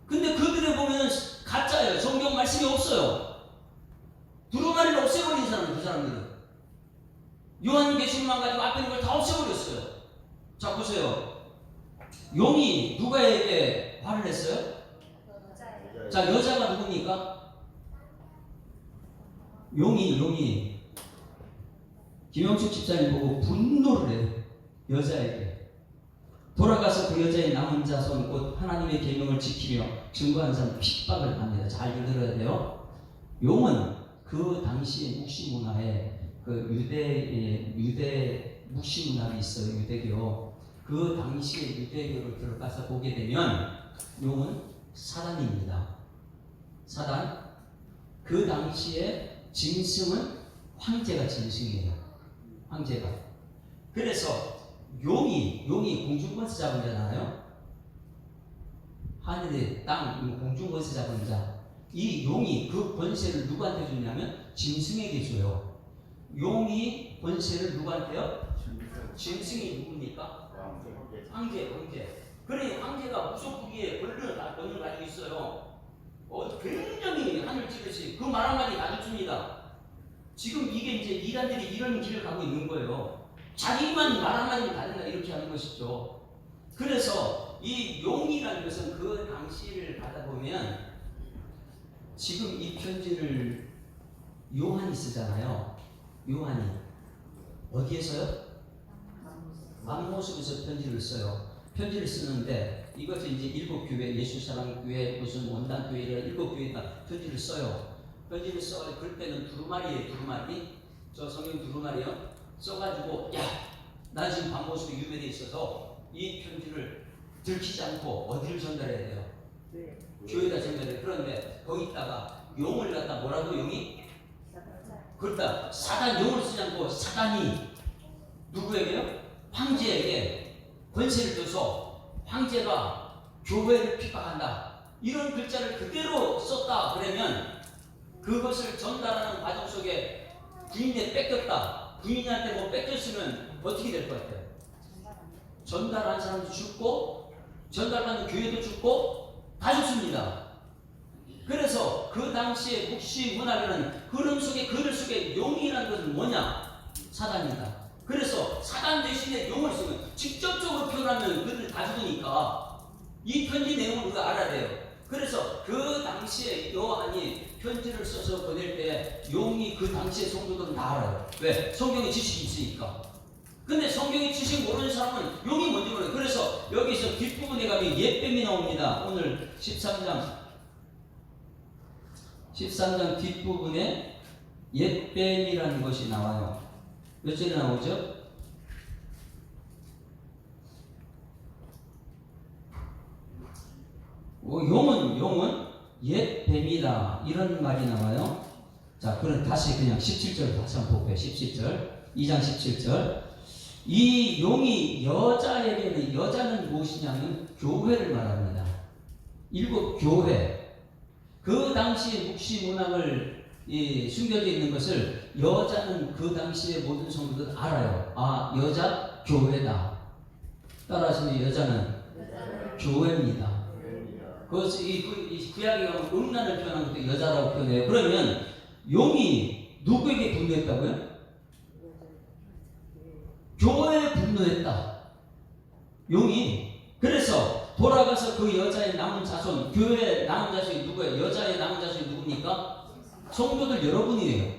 근데 그들에 보면 가짜예요. 성경 말씀이 없어요. 두루마리를 없애버린 사람들, 그 사람들은 요한계시록만 가지고 앞에 있는 걸 다 없애버렸어요. 자, 보세요. 용이 누가에게 화를 냈어요? 자, 여자가 누굽니까? 용이 김영숙 집사님 보고 분노를 해요. 여자에게 돌아가서 그 여자의 남은 자손 곧 하나님의 계명을 지키며 증거한 사람 핍박을 합니다. 잘 들어야 돼요. 용은 그 당시의 묵시 문화에 그 유대 묵시 문화가 있어요. 유대교. 그 당시의 유대교를 들어가서 보게 되면 용은 사단입니다. 사단. 그 당시에 짐승은 황제가 짐승이에요. 황제가. 그래서 용이 공중권세 잡은 자잖아요. 하늘의 땅 공중권세 잡은 자. 이 용이 그 권세를 누구한테 주냐면 짐승에게 줘요. 용이 권세를 누구한테요? 짐승이 누굽니까? 황제. 그래 황제가 무소부기에 권력을 가지고 있어요. 굉장히 하늘 찌르시 그 말 한마디 다 줍니다. 지금 이게 이제 이단들이 이런 길을 가고 있는 거예요. 자기만 말 한마디 다 된다 이렇게 하는 것이죠. 그래서 이 용이라는 것은 그 당시를 가다 보면 지금 이 편지를 요한이 쓰잖아요. 요한이 어디에서요? 맘모습에서 편지를 써요. 편지를 쓰는데 이것은 이제 일곱 교회, 예수사랑교회, 무슨 원단교회 일곱 교회가 편지를 써요. 편지를 써 그럴 때는 두루마리예요. 두루마리. 저 성경 두루마리요. 써가지고 나 지금 맘모습에 유명해 있어서 이 편지를 들키지 않고 어디를 전달해야 돼요? 교회에다 전달해. 그런데 거기다가 용을 갖다 뭐라고 용이? 그렇다. 사단 용을 쓰지 않고 사단이 누구에게요? 황제에게 권세를 줘서 황제가 교회를 핍박한다. 이런 글자를 그대로 썼다. 그러면 그것을 전달하는 과정 속에 부인에 뺏겼다. 부인한테 뭐 뺏겼으면 어떻게 될 것 같아요? 전달한 사람도 죽고 전달받는 교회도 죽고 다 죽습니다. 그래서 그 당시에 묵시 문학에는 흐름 속에 글을 속에 용이라는 것은 뭐냐? 사단이다. 그래서 사단 대신에 용을 쓰면 직접적으로 표현하면 그들을 다 죽으니까 이 편지 내용을 우리가 알아야 돼요. 그래서 그 당시에 요한이 편지를 써서 보낼 때 용이 그 당시의 성도들은 다 알아요. 왜? 성경에 지식이 있으니까. 근데 성경의 지식 모르는 사람은 용이 뭔지 모르요. 그래서 여기서 뒷부분에 가면 옛뱀이 나옵니다. 오늘 13장 뒷부분에 옛뱀이라는 것이 나와요. 몇 절에 나오죠? 용은 옛뱀이다 이런 말이 나와요. 자, 그럼 다시 그냥 17절 다시 한번 볼게요. 17절 2장 17절 이 용이 여자에게는 여자는 무엇이냐면 교회를 말합니다. 일곱 교회 그 당시에 묵시 문학을 숨겨져 있는 것을 여자는 그 당시에 모든 성도들 알아요. 아, 여자 교회다. 따라하시면 여자는 교회입니다. 그것이 이 구약에 가면 음란을 표현한 것도 여자라고 표현해요. 그러면 용이 누구에게 분노했다고요? 교회에 분노했다. 용이. 그래서 돌아가서 그 여자의 남은 자손, 교회의 남은 자손이 누구예요? 여자의 남은 자손이 누굽니까? 성도들 여러분이에요.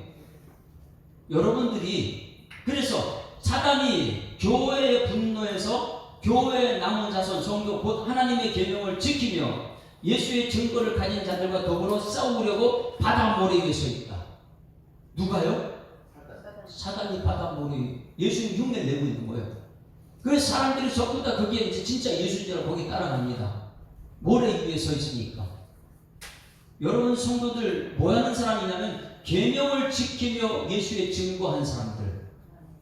여러분들이. 그래서 사단이 교회의 분노해서 교회의 남은 자손, 성도 곧 하나님의 계명을 지키며 예수의 증거를 가진 자들과 더불어 싸우려고 바다 모래 위에 서 있다. 누가요? 사단이 바다 모래 예수님 흉내 내고 있는 거예요. 그래서 사람들이 전부 다 거기에 이제 진짜 예수인 줄 알고 거기 따라갑니다. 모래 위에 서 있으니까. 여러분 성도들 뭐 하는 사람이냐면 계명을 지키며 예수의 증거한 사람들.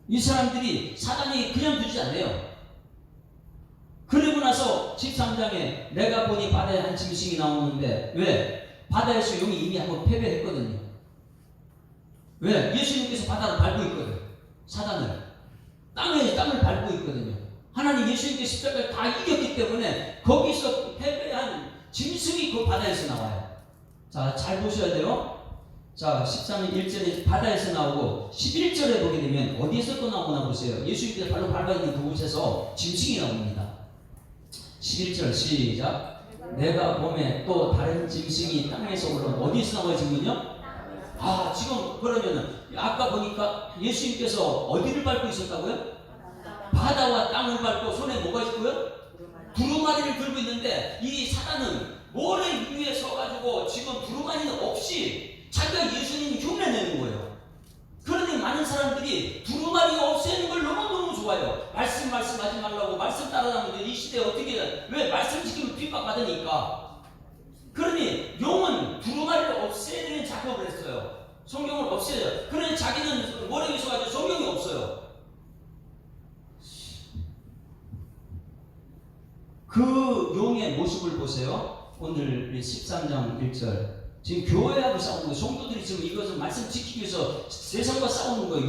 이 사람들이 사단이 그냥 두지 않아요. 그리고 나서 13장에 내가 보니 바다에 한 짐승이 나오는데 왜? 바다에서 용이 이미 한번 패배했거든요. 왜? 예수님께서 바다를 밟고 있거든. 사단을. 땅을 밟고 있거든요. 하나님 예수님께서 십자가를 다 이겼기 때문에 거기서 패배한 짐승이 그 바다에서 나와요. 자, 잘 보셔야 돼요. 자, 13장 1절에 바다에서 나오고 11절에 보게 되면 어디에서 또 나오나 보세요. 예수님께서 발로 밟아있는 그곳에서 짐승이 나옵니다. 11절 시작. 내가 봄에 또 다른 짐승이 땅에서 올라온 어디에서 나와요 지금은요? 아, 지금 그러면은 아까 보니까 예수님께서 어디를 밟고 있었다고요? 바다와 땅을 밟고 손에 뭐가 있고요? 두루마리를 들고 있는데 이 사단은 모래 위에 서가지고 지금 두루마리는 없이 자기가 예수님 흉내내는 거예요. 그러니 많은 사람들이 두루마리가 없애는 걸 너무너무 좋아요. 말씀하지 말라고 말씀 따라다니는데 이 시대에 어떻게 왜 말씀 지키면 핍박받으니까. 그러니 용은 두루마리를 없애는 작업을 했어요. 성경을 없애요. 그러니 자기는 모래 위에 서가지고 성경이 없어요. 그 용의 모습을 보세요. 오늘 13장 1절 지금 교회하고 싸우는 거예요. 성도들이 지금 이것을 말씀 지키기 위해서 세상과 싸우는 거예요.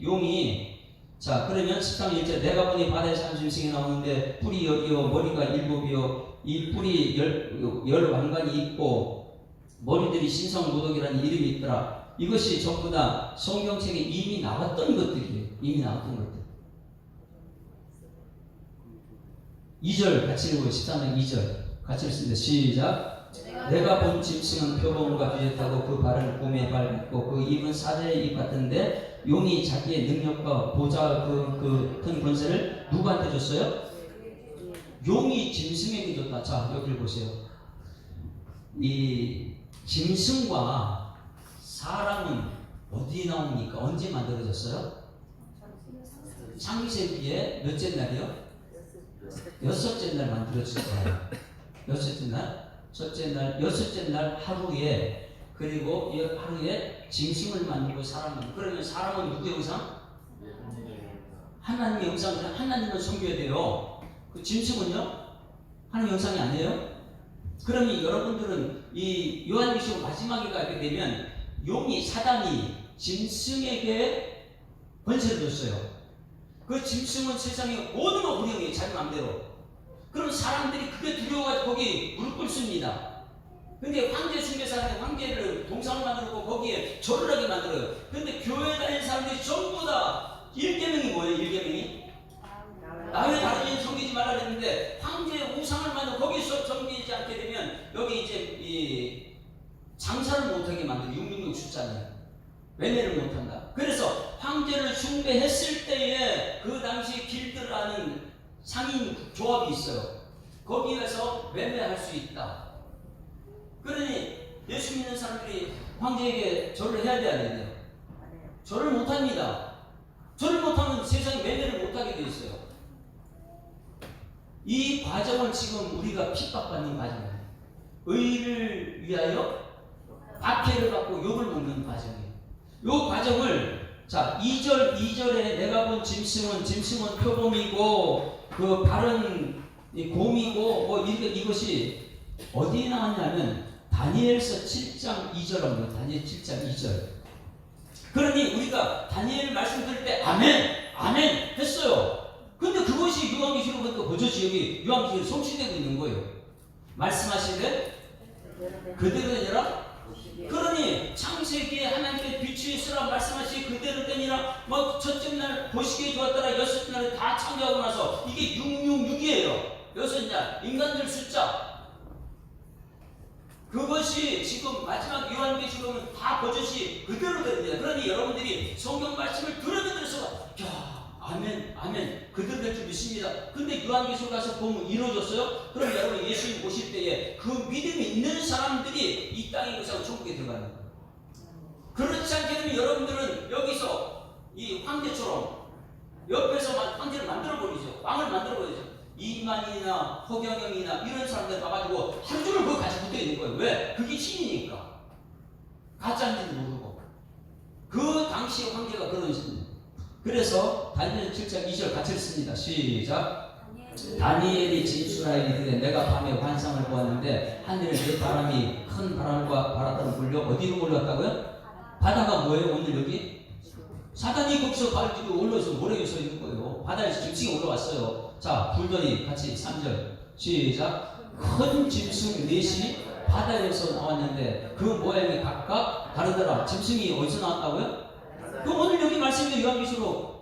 용이. 자, 그러면 13장 1절 내가 보니 바다에서 한 짐승이 나오는데 뿔이 10이요 머리가 7이요 이 뿔이 열 왕관이 있고 머리들이 신성모독이라는 이름이 있더라. 이것이 전부 다 성경책에 이미 나왔던 것들이에요. 이미 나왔던 것들. 2절 같이 읽어요. 13장 2절 같이 읽습니다. 시작. 내가 본 짐승은 표범과 비슷하고 그 발은 곰의 발 같고 그 입은 사자의 입 같은데 용이 자기의 능력과 보좌 큰 권세를 누구한테 줬어요? 용이 짐승에게 줬다. 자, 여기를 보세요. 이 짐승과 사람은 어디 나옵니까? 언제 만들어졌어요? 창세기에 몇째 날이요? 여섯째 날 만들어졌어요. 여섯째 날? 여섯째 날 하루에, 그리고 이 하루에 짐승을 만들고 사람을 만들고. 그러면 사람은 누구의 형상? 하나님의 형상. 하나님을 섬겨야 돼요. 그 짐승은요? 하나님의 형상이 아니에요? 그러면 여러분들은 이 요한계시록 마지막에 가게 되면 용이, 사단이 짐승에게 권세를 줬어요. 그 짐승은 세상의 모든 걸 운영해요. 자기 마음대로. 그럼 사람들이 그게 두려워가지고 거기 무릎 꿇습니다. 근데 황제 숭배사는 황제를 동상을 만들고 거기에 절을 하게 만들어요. 근데 교회 다니는 사람들이 전부 다 일계명이 뭐예요? 일계명이? 남의 다른 일 섬기지 말라 그랬는데 황제의 우상을 만들고 거기서 섬기지 않게 되면 여기 이제 이 장사를 못하게 만들고 666 숫자는 매매를 못한다. 그래서 황제를 숭배했을 때에 그 당시 길드라는 상인 조합이 있어요. 거기 가서 매매할 수 있다. 그러니 예수 믿는 사람들이 황제에게 절을 해야 돼야 돼요? 절을 못합니다. 절을 못하면 세상에 매매를 못하게 돼 있어요. 이 과정을 지금 우리가 핍박받는 과정이에요. 의를 위하여 박해를 받고 욕을 먹는 과정이에요. 이 과정을 자 2절에 내가 본 짐승은 표범이고 그 발은 곰이고 뭐 이것이 어디에 나왔냐면 다니엘서 7장 2절입니다. 다니엘 7장 2절. 그러니 우리가 다니엘 말씀 들을 때 아멘 했어요. 근데 그것이 요한계시록부터 버젓이 여기 요한계시록 성취되고 있는 거예요. 말씀하시되 그대로 되니라. 그러니 창세기에 하나님의 빛이 있으라 말씀하시 그대로 되니라. 뭐 첫째 날 보시기에 좋았더라. 여섯째 날에 다 창조하고 나서 이게 666이에요. 여섯 날 인간들 숫자. 그것이 지금 마지막 요한계시록은 다 버젓이 그대로 됩니다. 그러니 여러분들이 성경 말씀을 들으면서 야 아멘 그대로 될 줄 믿습니다. 근데 요한계시록 가서 보면 이루어졌어요? 그럼 여러분 예수님 오실 때에 그 믿음이 있는 사람들이 이 땅에 오셔서 천국에 들어가는 거예요. 그렇지 않게 되면 여러분들은 여기서 이 황제처럼 옆에서 황제를 만들어버리죠. 왕을 만들어버리죠. 이만희나 허경영이나 이런 사람들 봐가지고 하루 종일 그거 같이 붙어 있는 거예요. 왜? 그게 신이니까. 가짜인지도 모르고. 그 당시 황제가 그런 신이에요. 그래서 다니엘 7장 2절 같이 읽습니다. 시작. 다니엘이 진술하여 이르되 내가 밤에 환상을 보았는데 하늘에 네 바람이 큰 바람과 바닷바람 불려 어디로 몰려갔다고요? 바다가 뭐예요? 오늘 여기? 사단이 거기서 발길이 올라서 모래에 서 있는 거예요. 바다에서 짐승이 올라왔어요. 자, 불더니 같이 3절 시작. 큰 짐승 넷이 바다에서 나왔는데 그 모양이 각각 다르더라. 짐승이 어디서 나왔다고요? 그 오늘 여기 말씀이 요한계시록.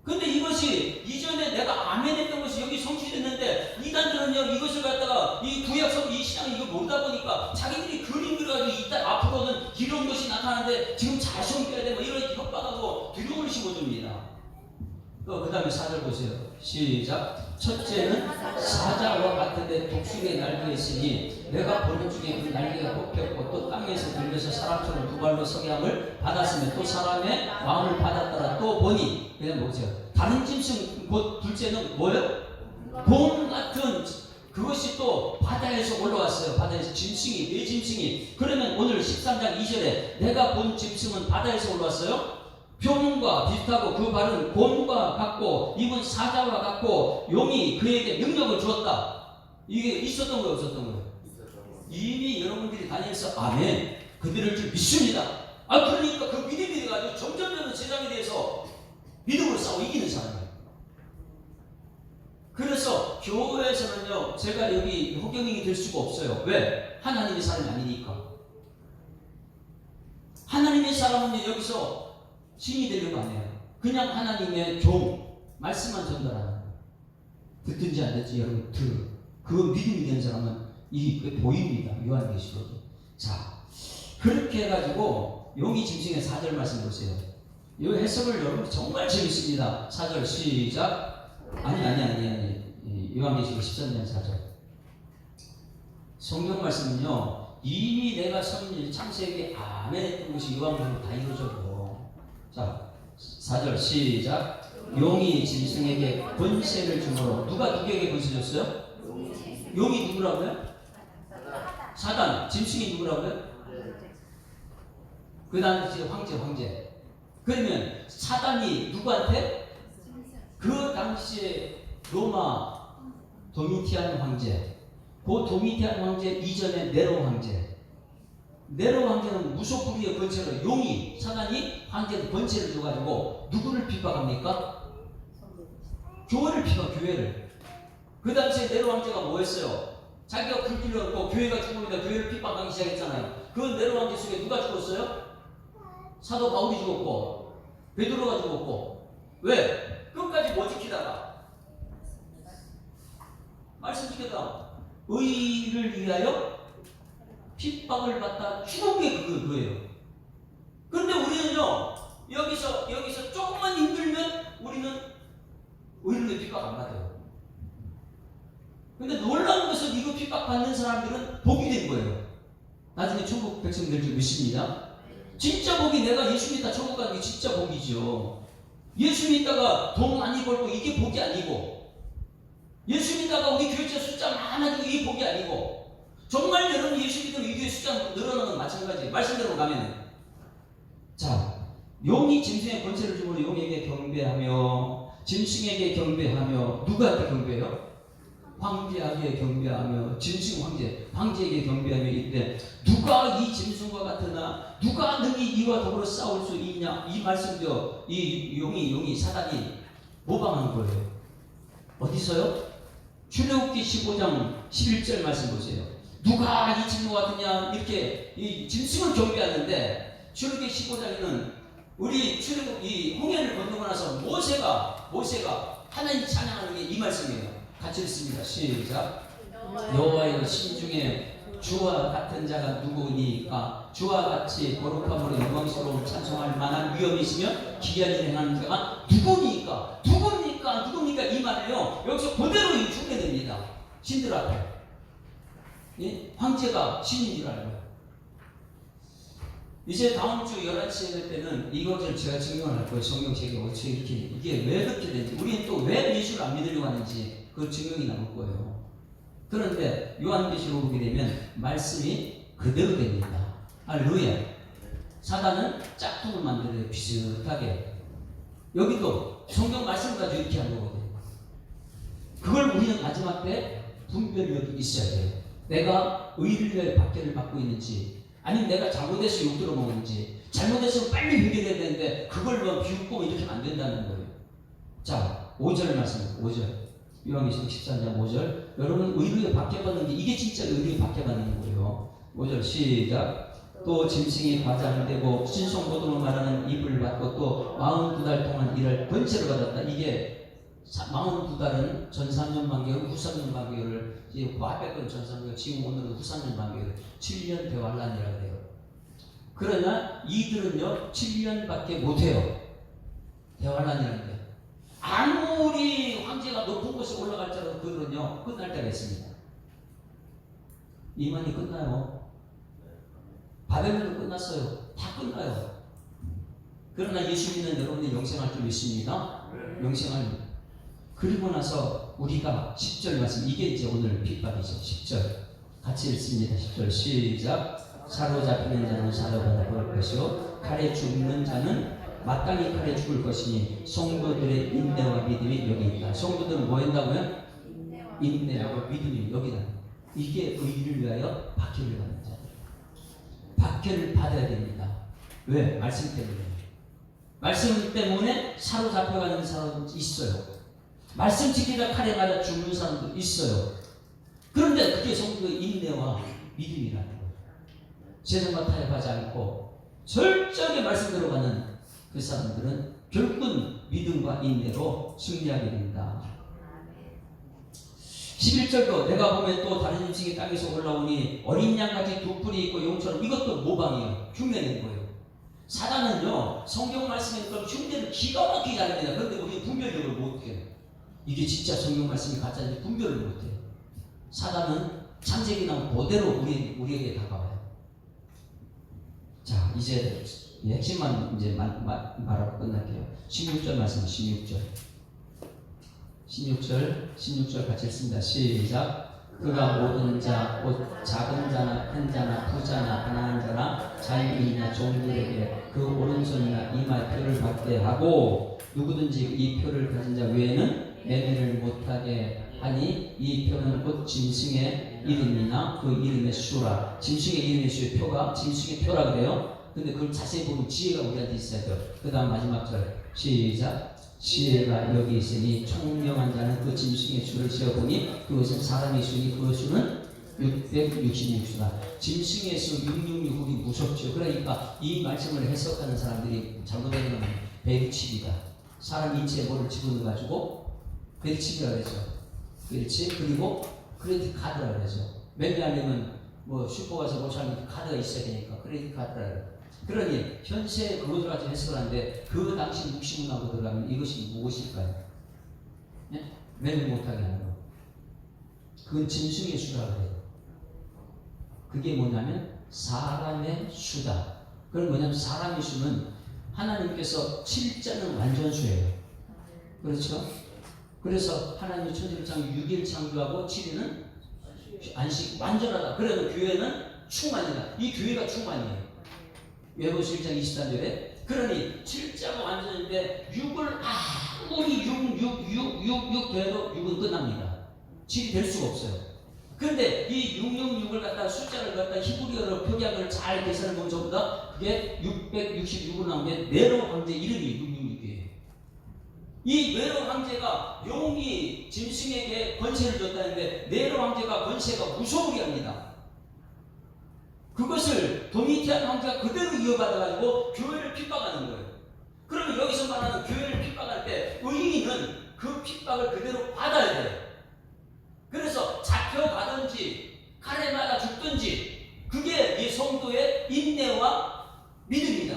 근데 이것이 이전에 내가 아멘 했던 것이 여기 성취됐는데 이단들은요 이것을 갖다가 이 구약성 이 신앙 이거 모르다 보니까 자기들이 그림 그려가지고 이따 앞으로는 이런 것이 나타나는데 지금 잘 숨겨야 돼 뭐 이런 협박하고 두려움을 심어줍니다. 그 다음에 4절 보세요. 시작. 첫째는 사자와 같은데 독수리의 날개가 있으니 내가 보는 중에 그 날개가 뽑혔고 또 땅에서 들려서 사람처럼 두 발로 서게 함을 받았으며 또 사람의 마음을 받았더라. 또 보니 그냥 보세요. 다른 짐승 곧 둘째는 뭐예요? 곰 같은 그것이 또 바다에서 올라왔어요. 바다에서 짐승이 네 짐승이. 그러면 오늘 13장 2절에 내가 본 짐승은 바다에서 올라왔어요. 표범과 비슷하고 그 발은 곰과 같고 입은 사자와 같고 용이 그에게 능력을 주었다. 이게 있었던 거예요, 없었던 거예요? 이미 여러분들이 다니면서 아멘 그들을 줄 믿습니다. 그러니까 그 믿음이 돼가지고 점점 세상에 대해서 믿음으로 싸워 이기는 사람이에요. 그래서 교회에서는요 제가 여기 호경영이 될 수가 없어요. 왜? 하나님의 사람이 아니니까. 하나님의 사람은 여기서 신이 되려고 안 해요. 그냥 하나님의 종 말씀만 전달하는 거예요. 듣든지 안 듣든지 여러분 들어. 그 믿음이 되는 사람은 이 보입니다. 요한계시록에. 자, 그렇게 해가지고 용이 짐승의 4절 말씀 보세요. 이 해석을 여러분 정말 재밌습니다. 4절 시작. 아니. 요한계시록 13장 4절. 성경 말씀은요, 이미 내가 창세기에 아멘 했던 것이 요한계시록 다 이루어졌고. 자, 4절 시작. 용이 짐승에게 권세를 주므로. 누가 누구에게 권세 줬어요? 용이 누구라고요? 사단. 짐승이 누구라고요? 그 당시 황제. 그러면 사단이 누구한테? 그 당시에 로마 도미티안 황제, 그 도미티안 황제 이전에 네로 황제. 네로 황제는 무소불위의 권세로 용이, 사단이 황제의 권세를 줘가지고 누구를 핍박합니까? 교회를 핍박, 교회를. 그 당시에 네로 황제가 뭐 했어요? 자기가 불길러갖고 교회가 죽으니까 교회를 핍박하기 시작했잖아요. 그 네로 황제 속에 누가 죽었어요? 사도 바울이 죽었고 베드로가 죽었고. 왜? 끝까지 뭐 지키다가? 말씀 지키다가 의를 위하여 핍박을 받다 죽은 게 그거예요. 그런데 우리는요, 여기서 조금만 힘들면 우리는 의를 위해 핍박 안 받아요. 근데 놀라운 것은 이거 핍박받는 사람들은 복이 된 거예요. 나중에 천국 백성들 좀 믿습니다. 진짜 복이, 내가 예수 믿다 천국 가는 게 진짜 복이죠. 예수 믿다가 돈 많이 벌고 이게 복이 아니고, 예수 믿다가 우리 교회자 숫자 많아지고 이게 복이 아니고, 정말 여러분 예수 믿으면 이 교회 숫자 늘어나는 건 마찬가지. 말씀대로 가면. 자, 용이 짐승의 권세를 주므로 용에게 경배하며, 짐승에게 경배하며. 누구한테 경배해요? 황제에게 경배하며. 짐승 황제에게 경배하며. 이때 누가 이 짐승과 같으나 누가 능히 이와 더불어 싸울 수 있냐? 이 말씀도 이 용이 사단이 모방한 거예요. 어디서요? 출애굽기 15장 11절 말씀 보세요. 누가 이 짐승과 같으냐? 이렇게 이 짐승을 경배하는데, 출애굽기 15장에는 우리 이 홍해를 건너고 나서 모세가 하나님 찬양하는 게 이 말씀이에요. 같이 읽습니다. 시작. 여호와의 신중에 주와 같은 자가 누구니까? 주와 같이 거룩함으로 영광스러운 찬송할 만한 위엄이 있으며 기이한 일을 행하는 자가 누구니까? 이 말을요, 여기서 그대로 중계됩니다. 신들 앞에. 예? 황제가 신인 줄 알고요. 이제 다음 주 11시에 될 때는 이것을 제가 증명을 할 거예요. 성경책에 어떻게 이게 왜 그렇게 되는지, 우리는 또 왜 예수를 안 믿으려고 하는지 그 증명이 나올 거예요. 그런데 요한계시록 보게 되면 말씀이 그대로 됩니다. 할렐루야. 사단은 짝퉁을 만들어요. 비슷하게. 여기도 성경 말씀 가지고 이렇게 한 거거든요. 그걸 우리는 마지막 때 분별력이 있어야 돼요. 내가 의를 위해 박해를 받고 있는지, 아니면 내가 잘못해서 욕 들어먹는지. 잘못해서 빨리 회개해야 되는데 그걸 비웃고 이렇게 하면 안 된다는 거예요. 자, 5절 말씀, 5절. 요한계시록 14장 5절. 여러분, 의를 박해받는 게 이게 진짜 의를 박해받는 거예요. 5절 시작. 또 짐승이 과장되고 신성보도로 말하는 입을 받고 또 42달 동안 일할 권세를 받았다. 이게 42달은 전 3년 반개월, 후 3년 반개월을, 이제 앞에 건 전 3년, 지금 오늘은 후 3년 반개월, 7년 대환란이라고 해요. 그러나 이들은요 7년밖에 못해요. 대환란이라는 게. 아무리 황제가 높은 곳에 올라갈지라도 그들은요 끝날 때가 있습니다. 이만이 끝나요. 바벨론도 끝났어요. 다 끝나요. 그러나 예수 믿는 여러분이 영생할 줄 믿습니다. 영생할. 그리고 나서 우리가 10절 말씀, 이게 이제 오늘 핍박이죠. 10절 같이 읽습니다. 10절 시작. 사로잡히는 자는 사로잡을 것이요 칼에 죽는 자는 마땅히 칼에 죽을 것이니 성도들의 인내와 믿음이 여기 있다. 성도들은 뭐 한다고요? 인내하고 믿음이 여기다. 이게 의를 위하여 박해를 받는 자들. 박해를 받아야 됩니다. 왜? 말씀 때문에. 말씀 때문에 사로잡혀가는 사람도 있어요. 말씀 지키다 칼에 맞아 죽는 사람도 있어요. 그런데 그게 성도의 인내와 믿음이라는 거예요. 세상과 타협하지 않고 철저하게 말씀대로 가는 그 사람들은 결국은 믿음과 인내로 승리하게 됩니다. 11절도 내가 보면 또 다른 짐승이 땅에서 올라오니 어린 양같이 두 뿔이 있고 용처럼, 이것도 모방이에요. 흉내낸 거예요. 사단은요 성경 말씀에 그런 흉내를 기가 막히게 잘합니다. 그런데 우리는 분별력을 못해요. 이게 진짜 성경 말씀이 가짜인지 분별을 못해요. 사단은 창세기 나온 그대로 우리에게 다가와요. 자, 이제 핵심만 이제 말하고 끝날게요. 16절 말씀, 16절 같이 읽습니다. 시작. 그가 모든 자, 곧 작은 자나 큰 자나 부자나 가난한 자나 자유인이나 종들에게 그 오른손이나 이마에 표를 받게 하고, 누구든지 이 표를 가진 자 외에는 매매를 못하게 하니, 이 표는 곧 짐승의 이름이나 그 이름의 수라. 짐승의 이름의 수의 표가 짐승의 표라 그래요. 근데 그걸 자세히 보면 지혜가 우리한테 있어야 돼요. 그 다음 마지막 절 시작. 지혜가 여기 있으니 총명한 자는 그 짐승의 수를 세어보니 그것은 사람의 수니 그 수는 666수다. 짐승의 수 666이 무섭죠. 그러니까 이 말씀을 해석하는 사람들이 잘못하는 건 베리칩이다. 사람 인체에 뭐를 집어넣어가지고 베리칩이라 그러죠. 베리칩, 그리고 크레딧 카드라 그러죠. 매매하려면 뭐 슈퍼 가서 뭐 사면 카드가 있어야 되니까 크레딧 카드라 그래요. 그러니 현세 그것을 가지고 해석을 하는데, 그 당시 묵시문하고 들어가면 이것이 무엇일까요? 네? 매매 못하게 하는 거. 그건 짐승의 수라고 해요. 그게 뭐냐면 사람의 수다. 그건 뭐냐면 사람의 수는 하나님께서 7자는 완전수예요. 그렇죠? 그래서 하나님이 천지를 창조 6일 창조하고 7일은 안식, 완전하다. 그래서 교회는 충만이다. 이 교회가 충만이에요. 외고서 1장 23절에 그러니 7자가 완전인데 6을 아무리 6 돼도 6은 끝납니다. 7이 될 수가 없어요. 그런데 이 666을 갖다 숫자를 갖다 히브리어로 표기한 잘 계산해 보면 전부 다 그게 666으로 나온 게 네로 황제 이름이 666이에요. 이 네로 황제가 용이 짐승에게 권세를 줬다는데, 네로 황제가 권세가 무서우게 합니다. 그것을 도미티안 황제가 그대로 이어받아가지고 교회를 핍박하는 거예요. 그러면 여기서 말하는 교회를 핍박할 때 의인은 그 핍박을 그대로 받아야 돼요. 그래서 잡혀가든지 칼에 맞아 죽든지, 그게 이 성도의 인내와 믿음이다.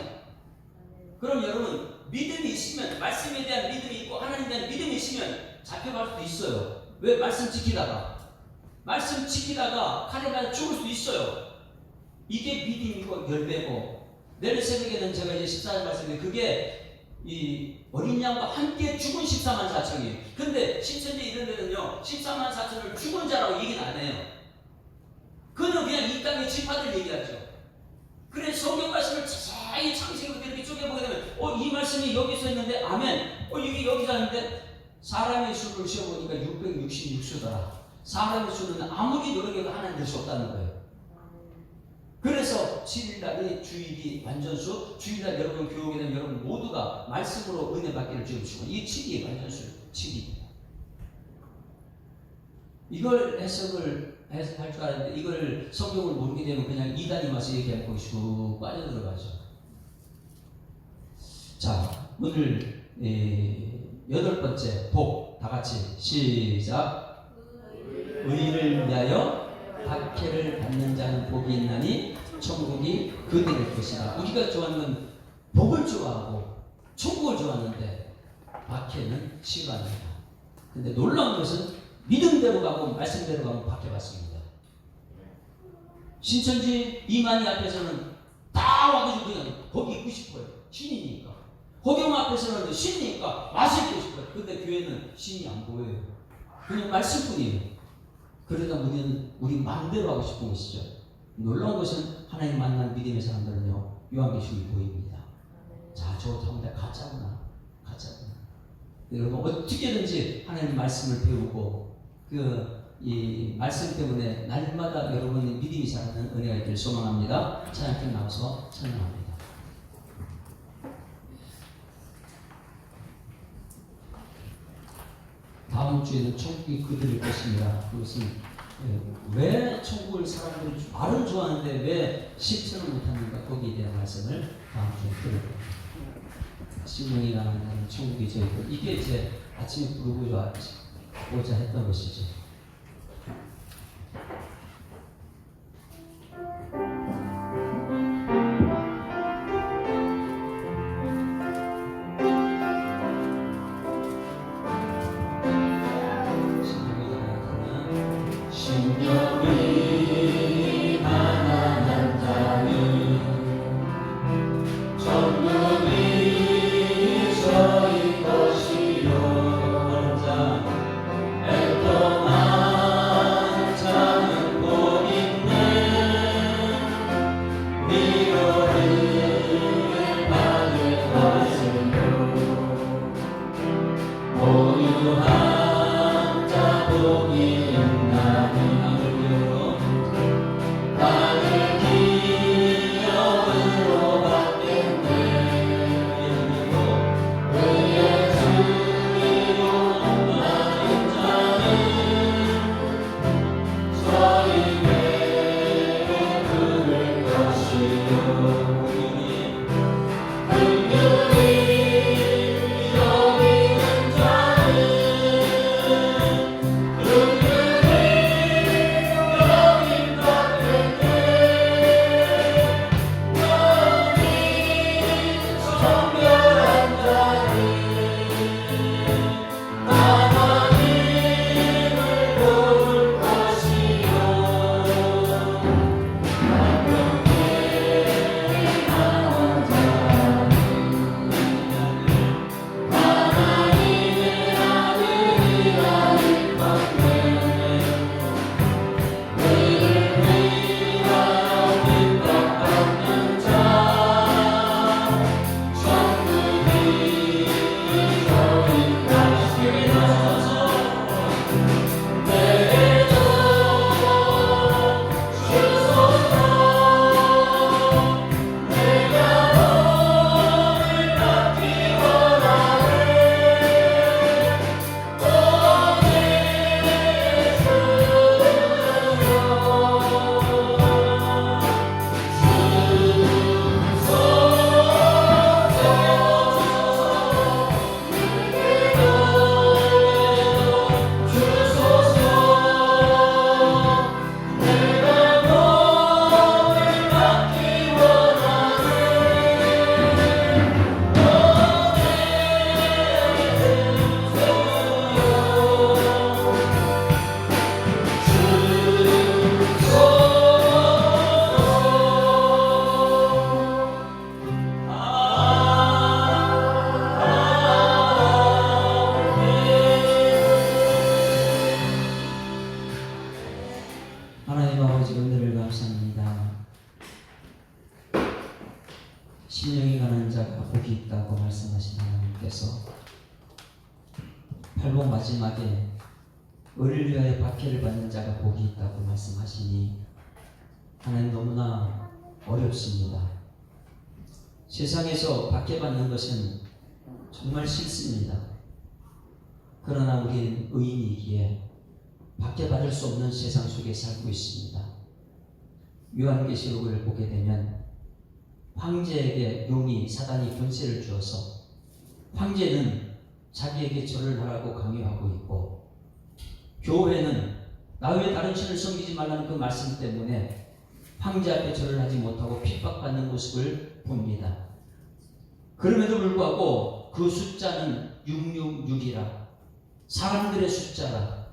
그럼 여러분, 믿음이 있으면, 말씀에 대한 믿음이 있고 하나님에 대한 믿음이 있으면 잡혀갈 수도 있어요. 왜? 말씀 지키다가 칼에 맞아 죽을 수도 있어요. 이게 믿음이고 열매고, 내일 새벽에는 제가 이제 14절 말씀에 그게 이 어린 양과 함께 죽은 14만 4천이에요. 근데 신천지 이런 데는요 14만 4천을 죽은 자라고 얘기는 안 해요. 그는 그냥 이 땅의 지파들 얘기하죠. 그래서 성경 말씀을 자세히 창세기부터 이렇게 쪼개보게 되면 이 말씀이 여기서 있는데 아멘, 이게 여기서 있는데 사람의 수를 세어보니까 666수더라. 사람의 수는 아무리 노력해도 하나님 될 수 없다는 거예요. 그래서 7일날이 주일이 완전수, 주일날 여러분 교회 오게 되면 여러분 모두가 말씀으로 은혜 받기를 주시고, 이 7이 완전수, 7이. 이걸 해석을 할 줄 알았는데, 이걸 성경을 모르게 되면 그냥 이단이 와서 얘기할 것이 쭉 빠져들어가죠. 자, 오늘 8번째 복, 다 같이 시작. 의를 위하여 박해를 받는 자는 복이 있나니 천국이 그들의 것이다. 우리가 좋아하는 건 복을 좋아하고 천국을 좋아하는데 박해는 싫어합니다. 근데 놀라운 것은 믿음대로 가고 말씀대로 가면 박해받습니다. 신천지 이만희 앞에서는 다 와가지고 그냥 거기 있고 싶어요. 신이니까. 호경 앞에서는 신이니까 와서 있고 싶어요. 근데 교회는 신이 안 보여요. 그냥 말씀뿐이에요. 그러다 우리는 우리 마음대로 하고 싶은 것이죠. 놀라운 것은 하나님 만난 믿음의 사람들은요 요한계시록이 보입니다. 자, 저거 전부 다 가짜구나. 여러분 어떻게든지 하나님 말씀을 배우고 이 말씀 때문에 날마다 여러분의 믿음이 자라는 은혜가 있기를 소망합니다. 찬양팀 나와서 찬양합니다. 다음 주에는 천국이 그들일 것입니다. 그것은 왜 천국을 사람들이 말은 좋아하는데 왜 실천을 못하는가, 거기에 대한 말씀을 다음 주에 들어볼게요. 신령이 가는 천국이 저희고, 이게 이제 아침에 부르고자 했던 것이죠. 기도한 자 복이 있나니 할렐루야 나를 기업으로 받겠네 의의 주의로 나인 자는 저희 배에 부를 것이요 긍휼히 여기는 자는 긍휼히 여김받겠네 너희 정결한 자는 하나님을 도울 것이요 하나님 아버지 은혜를 감사합니다. 심령이 가는 자가 복이 있다고 말씀하신 하나님께서 팔복 마지막에 의를 위하여 박해를 받는 자가 복이 있다고 말씀하시니 하나님 너무나 어렵습니다. 세상에서 박해받는 것은 정말 싫습니다. 그러나 우리는 의인이기에 박해받을 수 없는 세상 속에 살고 있습니다. 요한계시록을 보게 되면 황제에게 용이 사단이 권세를 주어서 황제는 자기에게 절을 하라고 강요하고 있고 교회는 나 외에 다른 신을 섬기지 말라는 그 말씀 때문에 황제 앞에 절을 하지 못하고 핍박받는 모습을 봅니다. 그럼에도 불구하고 그 숫자는 666이라 사람들의 숫자라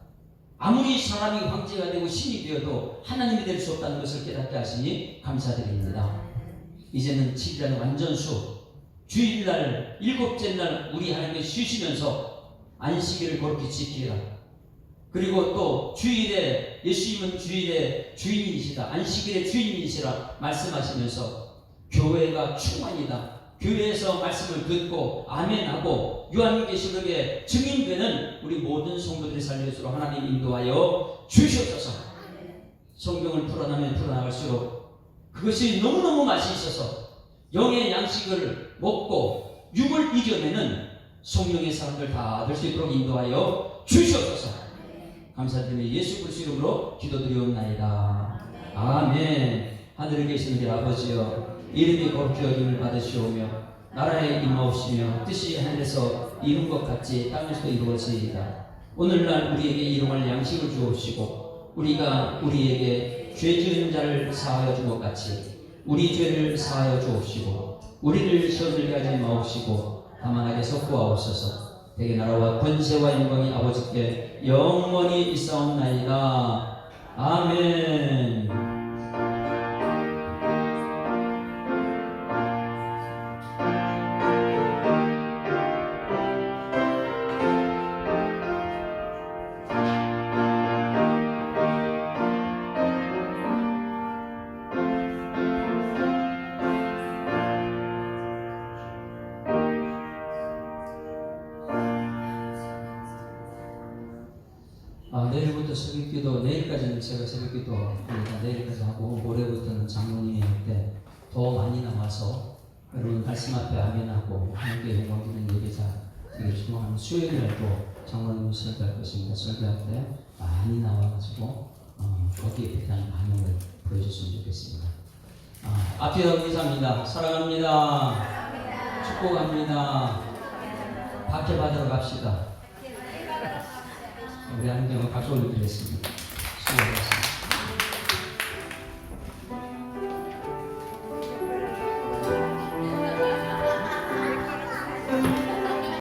아무리 사람이 황제가 되고 신이 되어도 하나님이 될 수 없다는 것을 깨닫게 하시니 감사드립니다. 이제는 7일날 완전수 주일날 7째 날 우리 하나님께 쉬시면서 안식일을 거룩히 지키라. 그리고 또 주일에 예수님은 주일의 주인이시다. 안식일의 주인이시라 말씀하시면서 교회가 충만이다. 교회에서 말씀을 듣고 아멘하고 요한계시록에 증인되는 우리 모든 성도들의 삶에서 하나님 인도하여 주시옵소서. 성경을 풀어나면 풀어나갈수록 그것이 너무너무 맛이 있어서 영의 양식을 먹고 육을 이겨내는 성령의 사람들 다 될 수 있도록 인도하여 주시옵소서. 감사드리며 예수 그리스도 이름으로 기도드리옵나이다. 아멘. 하늘에 계신 우리 아버지여 이름이 거룩히 여김을 받으시오며 나라에 임하옵시며 뜻이 하늘에서 이룬 것 같이 땅에서도 이루어지이다. 오늘날 우리에게 일용할 양식을 주옵시고 우리가 우리에게 죄 지은 자를 사하여 준 것 같이 우리 죄를 사하여 주옵시고 우리를 시험을 하지 마옵시고 다만 악에서 구하옵소서. 대개 나라와 권세와 영광이 아버지께 영원히 있사옵나이다. 아멘. 오늘도 새벽기도 내일까지는 제가 새벽기도 그러니까 내일까지 하고 모레부터는 장로님이 할 때 더 많이 나와서 여러분 말씀 앞에 아멘하고 함께 영광드리는 예배자 되기를 소망하는 수요일 날도 장로님이 설교할 것입니다. 설교할 때 많이 나와가지고 거기에 대한 반응을 보여줬으면 좋겠습니다. 앞에서 인사합니다. 사랑합니다. 축복합니다. 박해 받으러 갑시다. 우리 하나님께 박수 올려드리겠습니다.